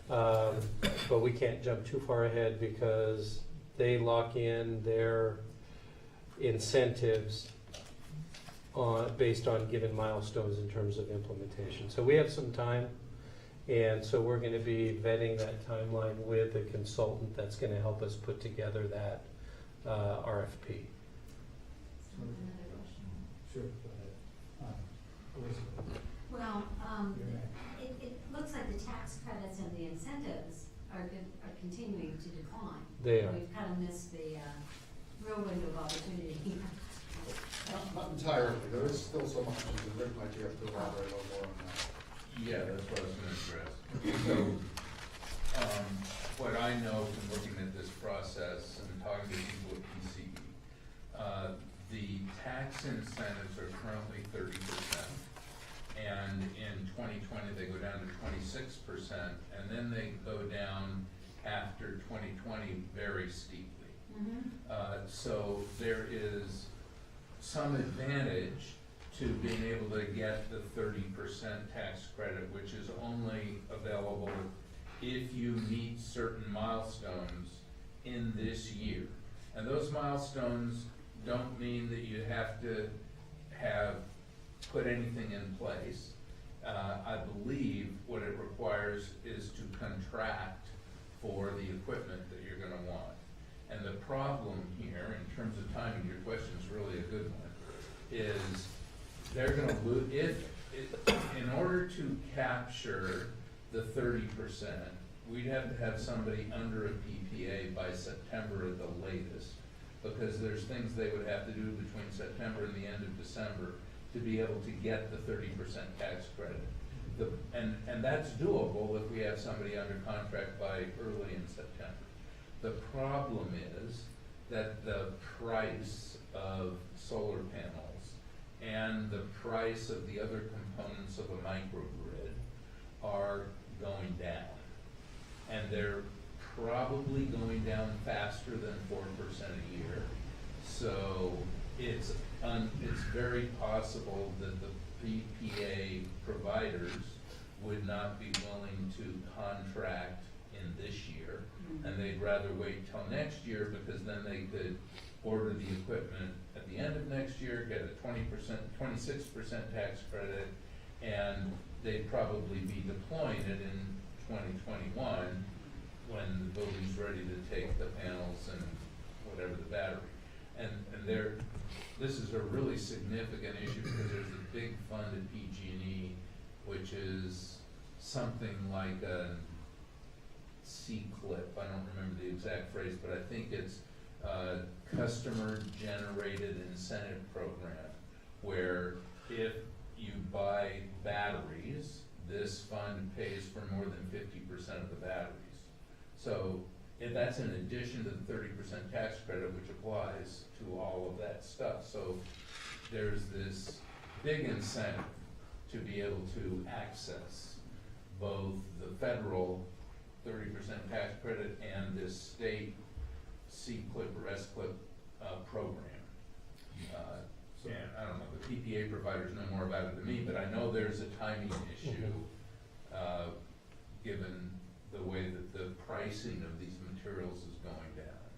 But we can't jump too far ahead because they lock in their incentives based on given milestones in terms of implementation. So we have some time, and so we're going to be vetting that timeline with a consultant that's going to help us put together that RFP. Sure, go ahead. Elizabeth. Well, it looks like the tax credits and the incentives are continuing to decline. They are. We've kind of missed the real window of opportunity here. Not entirely, there is still some options, and Rick might be able to elaborate a little more on that. Yeah, that's what I was gonna address. So, what I know from looking at this process and talking to people at PCE, the tax incentives are currently 30%. And in 2020, they go down to 26%, and then they go down after 2020 very steeply. So there is some advantage to being able to get the 30% tax credit, which is only available if you meet certain milestones in this year. And those milestones don't mean that you have to have put anything in place. I believe what it requires is to contract for the equipment that you're gonna want. And the problem here, in terms of timing, your question is really a good one, is they're gonna lose, in order to capture the 30%, we'd have to have somebody under a PPA by September at the latest, because there's things they would have to do between September and the end of December to be able to get the 30% tax credit. And that's doable if we have somebody under contract by early in September. The problem is that the price of solar panels and the price of the other components of a microgrid are going down. And they're probably going down faster than 4% a year. So it's very possible that the PPA providers would not be willing to contract in this year, and they'd rather wait till next year, because then they could order the equipment at the end of next year, get a 26% tax credit, and they'd probably be deploying it in 2021 when the building's ready to take the panels and whatever the battery. And this is a really significant issue, because there's a big fund at PG&E, which is something like a C-CLIP, I don't remember the exact phrase, but I think it's a customer-generated incentive program, where if you buy batteries, this fund pays for more than 50% of the batteries. So that's in addition to the 30% tax credit, which applies to all of that stuff. So there's this big incentive to be able to access both the federal 30% tax credit and this state C-CLIP or S-CLIP program. And I don't know, the PPA providers know more about it than me, but I know there's a timing issue, given the way that the pricing of these materials is going down.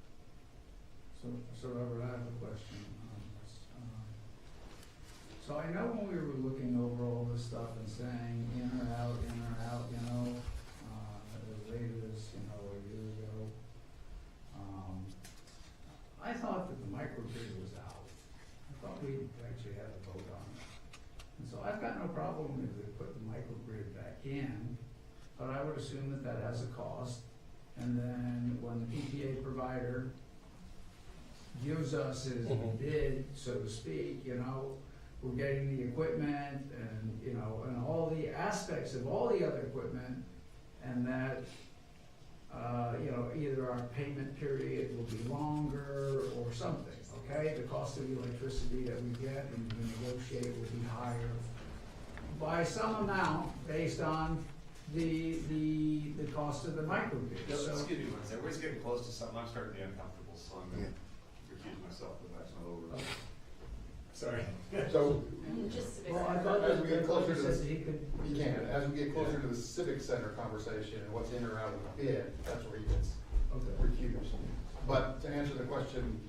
So Robert, I have a question on this. So I know when we were looking over all this stuff and saying in or out, you know, as late as, a year ago, microgrid was out. I thought we actually had a vote on it. And so I've got no problem if we put the microgrid back in, but I would assume that that has a cost. And then when the PPA provider gives us his bid, so to speak, you know, we're getting the equipment and, you know, and all the aspects of all the other equipment, and that, you know, either our payment period will be longer or something, okay? The cost of the electricity that we get and we negotiate will be higher by some amount based on the cost of the microgrid. Just So- excuse me one second, everybody's getting close to something, I'm starting to be uncomfortable, so I'm gonna recuse myself if that's not over. Sorry. So, Just Well, I thought As that we get closer to said this- he could. you can, as we get closer to the civic center conversation and what's in or out of the bid, that's where he gets Okay. recused. But to answer the question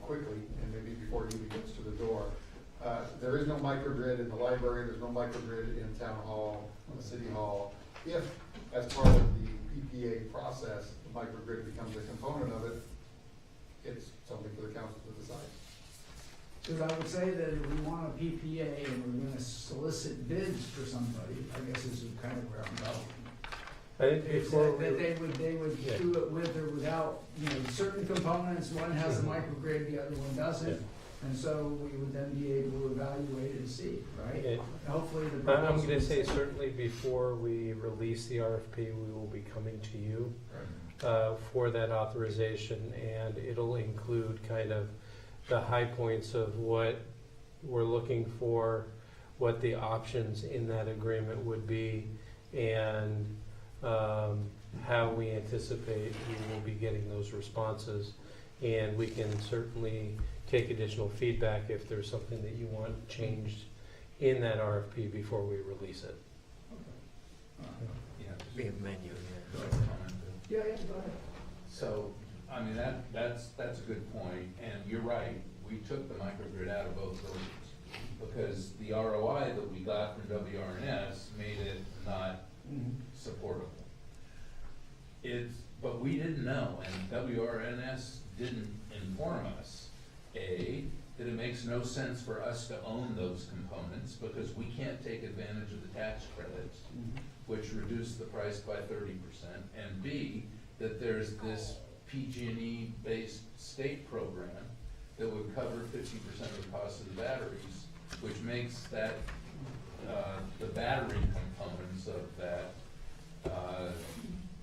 quickly, and maybe before he even gets to the door, there is no microgrid in the library, there's no microgrid in town hall, the city hall. If, as part of the PPA process, the microgrid becomes a component of it, it's something for the council to decide. Because I would say that if we want a PPA and we're gonna solicit bids for somebody, I guess this is kind of where I'm going. I think before That we, they would Yeah. do it with or without, you know, certain components, one has a microgrid, the other one doesn't. And so we would then be able to evaluate and see, right? Yeah. Hopefully the I'm proposal. gonna say certainly before we release the RFP, we will be coming to you for that authorization, and it'll include kind of the high points of what we're looking for, what the options in that agreement would be, and how we anticipate we will be getting those responses. And we can certainly take additional feedback if there's something that you want changed in that RFP before we release it. Yeah. Be a menu, Go ahead, comment. Yeah, yeah, go ahead. So, I mean, that's a good point, and you're right, we took the microgrid out of both buildings, because the ROI that we got from WRNS made it not supportable. But we didn't know, and WRNS didn't inform us, A, that it makes no sense for us to own those components, because we can't take advantage of the tax credits, which reduce the price by 30%, and B, that there's this PG&E based state program that would cover 50% of the cost of the batteries, which makes that, the battery components of that,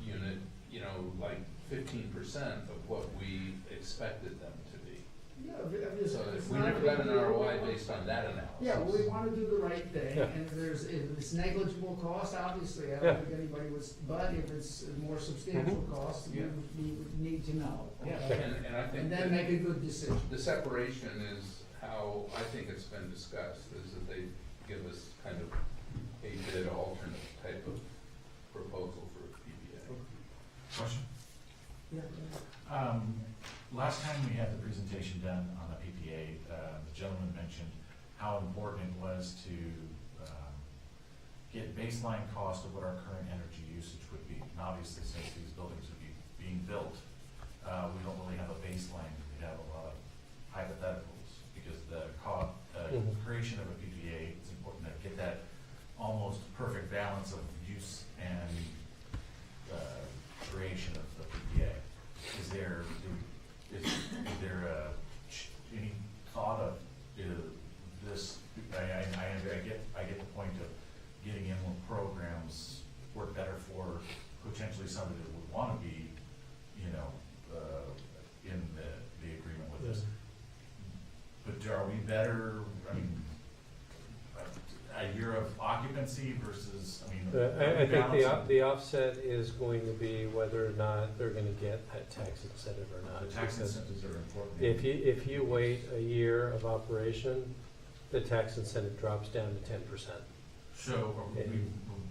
unit, you know, like 15% of what we expected them to be. Yeah, if So it's if we not a never got big an deal, ROI based on that analysis. Yeah, well, we wanna do the right thing, Yeah. and if it's negligible cost, obviously, I Yeah. don't think anybody would, but if it's a more substantial cost, we Yeah. would need to know. Yeah. And I think And that then make a good decision. the separation is how I think it's been discussed, is that they give us kind of a bid alternate type of proposal for PPA. Question? Yeah. Last time we had the presentation done on the PPA, the gentleman mentioned how important it was to get baseline cost of what our current energy usage would be. And obviously, since these buildings would be being built, we don't really have a baseline. We have a lot of hypotheticals, because the creation of a PPA, it's important to get that almost perfect balance of use and creation of the PPA. Is there any thought of this? I get the point of getting in when programs work better for potentially somebody that would want to be, you know, in the agreement with this. But are we better? I mean, a year of occupancy versus, I mean. I think balancing- the offset is going to be whether or not they're gonna get that tax incentive or not. The tax because incentives are important. If you wait a year of operation, the tax incentive drops down to 10%. So are we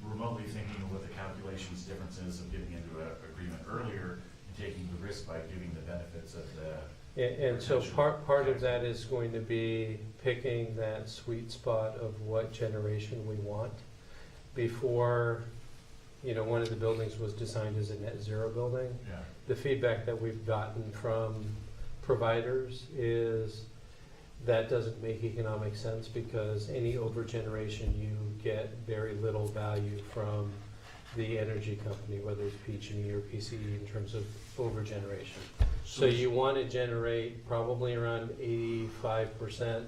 remotely thinking of what the calculations difference is of getting into an agreement earlier and taking the risk by giving the benefits of the. And so Potential part of tax. that is going to be picking that sweet spot of what generation we want. Before, you know, one of the buildings was designed as a net zero building. Yeah. The feedback that we've gotten from providers is that doesn't make economic sense because any overgeneration, you get very little value from the energy company, whether it's PG&E or PCE, in terms of overgeneration. So you want to generate probably around 85%,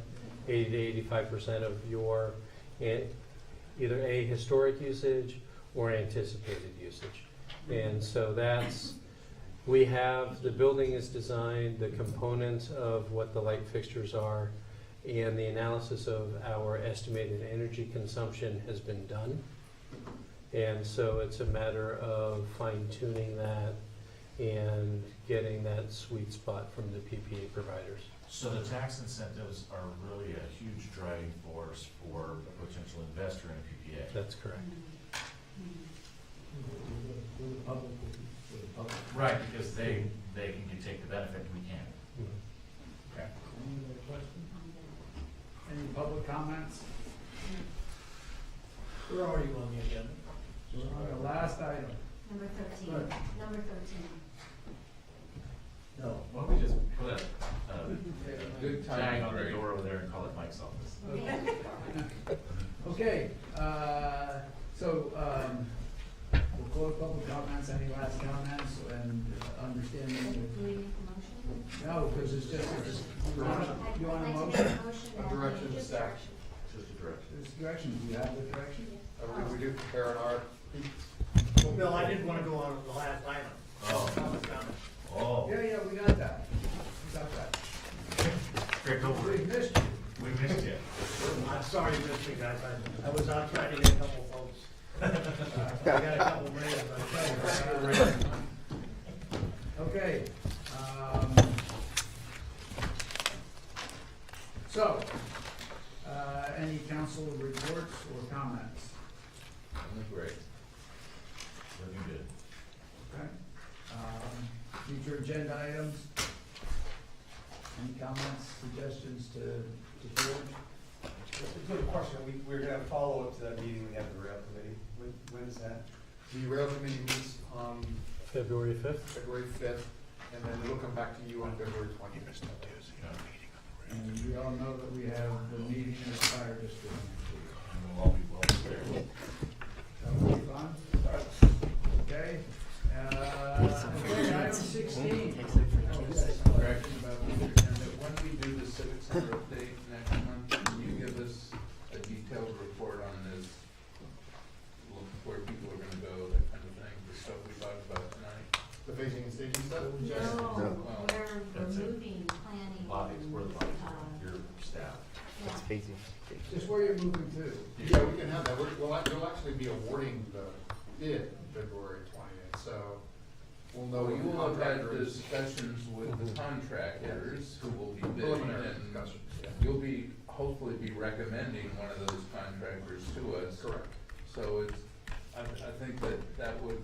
80 to 85% of your either A, historic usage or anticipated usage. And so we have, the building is designed, the components of what the light fixtures are, and the analysis of our estimated energy consumption has been done. And so it's a matter of fine tuning that and getting that sweet spot from the PPA providers. So the tax incentives are really a huge driving force for a potential investor in a PPA. That's correct. Right, because they can take the benefit and we can't. Mhm. Okay. Any other questions? Any public comments? Where are you on the agenda? All right, last item. Number 13, Good. number 13. No. Why don't we just put a Good tag time, on the Greg. door over there and call it Mike's office? Okay, we'll close public comments. Any last comments and understanding? Do we make a motion? No, because it's just, you want a I'd like to make motion? a motion A that direction we- to staff. Just a direction. There's direction. Do you have the direction? We do prepare an RFP. Well, Bill, I didn't want to go on the last item. Oh. Public comment. Oh, Yeah, we got that. We got that. Greg, don't We worry. missed you. We missed you. I'm sorry you missed me, guys. I was out trying to get a couple votes. I got a couple raises, I'm telling you. Okay, any council reports or comments? Great. Looking good. Okay. Future agenda items? Any comments, suggestions to George? Just a good question, we're gonna have a follow-up to that meeting we had with the rail committee, when is that? The rail committee meets on February 5th? February 5th, and then it'll come back to you on February 20th. And we all know that we have the meeting in the fire district next week. And we'll all be well prepared. That will be fun. Okay. Item 16. Oh, yes. Correction about the agenda. When we do the civic center update next month, can you give us a detailed report on this? Where people are gonna go, that kind of thing, the stuff we talked about tonight? The phasing and staging stuff? No, we're That's it. removing planning. Lobbies, we're the lobbies, your staff. Yeah. Just where you're moving to. Yeah, we can have that. We'll actually be awarding the bid February 20th, so we'll know. Well, what you the will have had contractor is. discussions with the contractors who will be bidding, Preliminary and discussions, yeah. you'll be, hopefully be recommending one of those contractors to us. Correct. So it's, I think that would,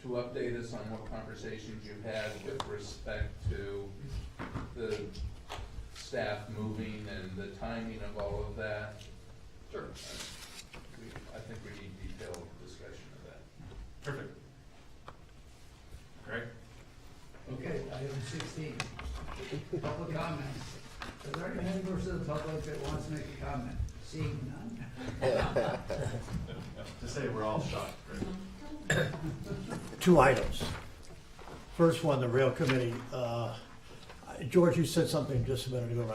to update us on what conversations you've had with respect to the staff moving and the timing of all of that. Sure. I think we need detailed discussion of that. Perfect. Greg? Okay, item 16. Public comments. Is there any members of the public that wants to make a comment? Seeing none? To say we're all shocked, Greg. Two items. First one, the rail committee. George, you said something just a minute ago, and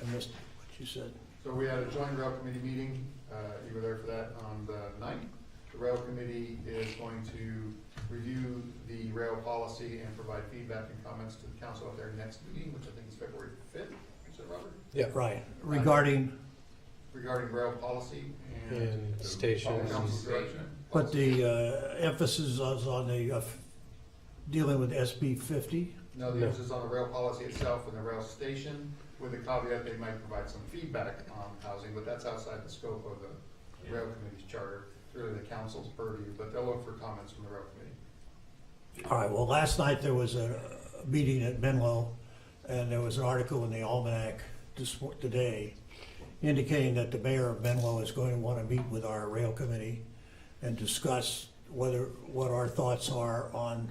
I missed what you said. So we had a joint rail committee meeting, you were there for that on the 9th. The rail committee is going to review the rail policy and provide feedback and comments to the council at their next meeting, which I think is February 5th, you said, Robert? Yeah. Right, regarding, Regarding rail policy and. And stations. Council's direction. but the emphasis is on the dealing with SB 50. No, the emphasis is on the rail policy itself and the rail station, with the caveat they might provide some feedback on housing, but that's outside the scope of the rail committee's charter. It's really the council's purview, but they'll look for comments from the rail committee. All right, well, last night there was a meeting at Menlo, and there was an article in the Almanac today indicating that the mayor of Menlo is going to want to meet with our rail committee and discuss what our thoughts are on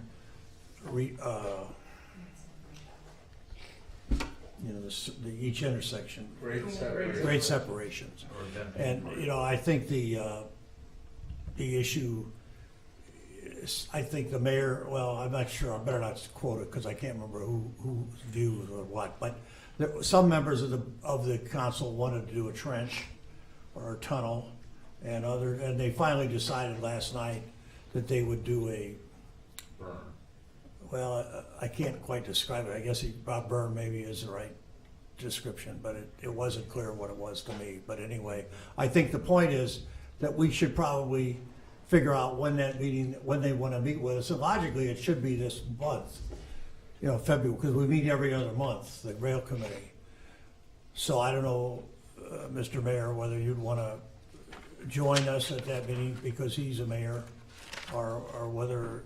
each intersection, Great separation. grade separations. Or then- And, you know, I think the issue is, I think the mayor, well, I'm not sure, I better not quote it because I can't remember whose view or what, but some members of the council wanted to do a trench or a tunnel, and they finally decided last night that they would do a, Burn. well, I can't quite describe it. I guess Bob Byrne maybe is the right description, but it wasn't clear what it was to me. But anyway, I think the point is that we should probably figure out when they want to meet with us. And logically, it should be this month, you know, February, because we meet every other month, the rail committee. So I don't know, Mr. Mayor, whether you'd want to join us at that meeting because he's a mayor, or whether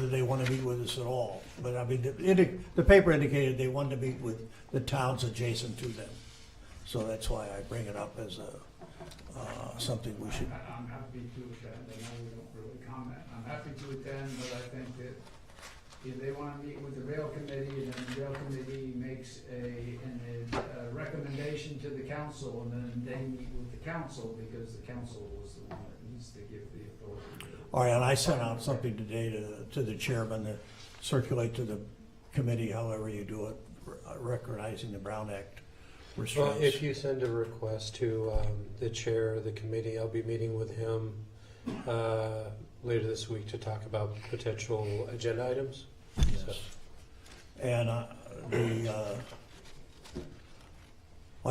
they want to meet with us at all. But I mean, the paper indicated they wanted to meet with the towns adjacent to them. So that's why I bring it up as something we should. I'm happy to attend. I know we don't really comment. I'm happy to attend, but I think that if they want to meet with the rail committee, and then the rail committee makes a recommendation to the council, and then they meet with the council, because the council was the one that needs to give the authority. All right, and I sent out something today to the chairman to circulate to the committee, however you do it, recognizing the Brown Act Well, restraints. if you send a request to the chair of the committee, I'll be meeting with him later this week to talk about potential agenda items. Yes. And I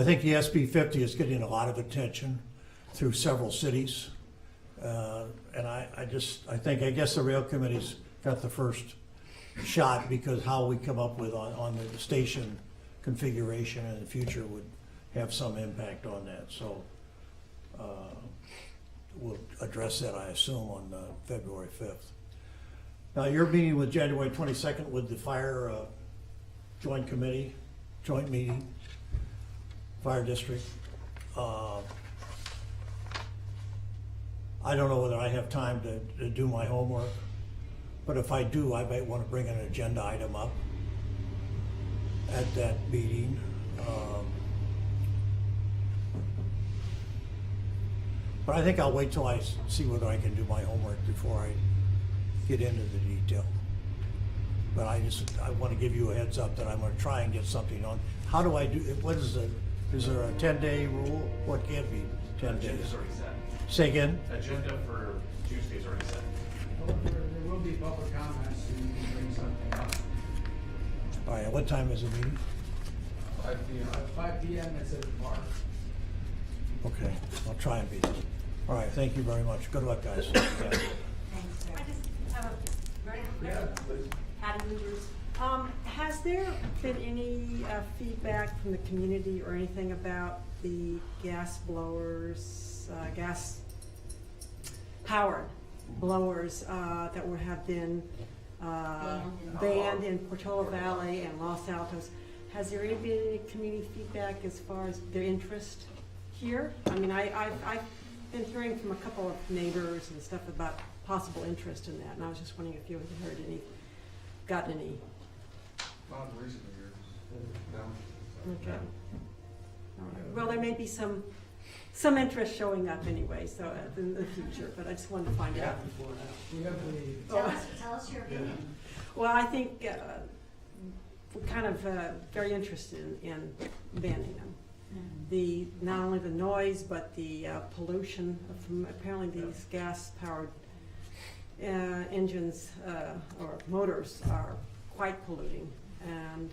think the SB 50 is getting a lot of attention through several cities. And I guess the rail committee's got the first shot, because how we come up with on the station configuration in the future would have some impact on that. So we'll address that, I assume, on February 5th. Now, you're meeting with January 22nd with the fire joint meeting, fire district. I don't know whether I have time to do my homework, but if I do, I might want to bring an agenda item up at that meeting. But I think I'll wait till I see whether I can do my homework before I get into the detail. But I want to give you a heads up that I'm going to try and get something on. How do I do, is there a 10-day rule? What can't be 10 days? Agenda's already set. Say again? Agenda for Tuesday's already set. Well, there will be public comments, and you can bring something up. All right, what time is the meeting? 5 p.m. It's at the park. Okay, I'll try and be there. All right, thank you very much. Good luck, guys. Yeah. Thanks, sir. I just have a very quick Yeah, please. Patty Luers. Has there been any feedback from the community or anything about the gas blowers, gas-powered blowers that would have been banned in Portola Valley and Los Altos? Has there been any community feedback as far as their interest here? I mean, I've been hearing from a couple of neighbors and stuff about possible interest in that, and I was just wondering if you had heard any, gotten any. Not in recent years, no. Okay. All right. Well, there may be some interest showing up anyway, so in the future, but I just wanted to find out before that. We have Tell us your opinion. Well, I think we're kind of very interested in banning them. Not only the noise, but the pollution from apparently these gas-powered engines or motors are quite polluting, and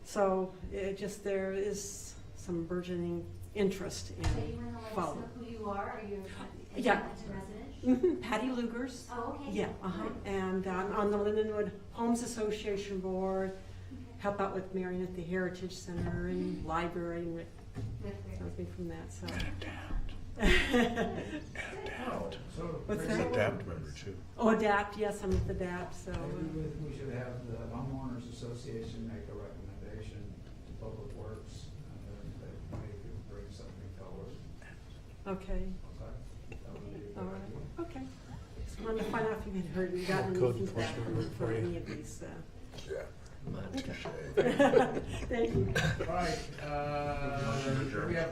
so there is some burgeoning interest in So you want to let us following. know who you are? Are you a Yeah. resident? Patty Lugers. Oh, okay. Yeah, and I'm on the Lindenwood Homes Association board, help out with Marion at the Heritage Center and library, and With something from that, so. So What's Rick, that? Adapt member too. Oh, ADAPT, yes, I'm with ADAPT, so. maybe we should have the homeowners association make a recommendation to Public Works, and then they could bring something forward. Okay, That would be a good all right, idea. okay. Just wanted to find out if you had heard, gotten Code any feedback enforcement from for you. any of these. Thank you. Right, we have.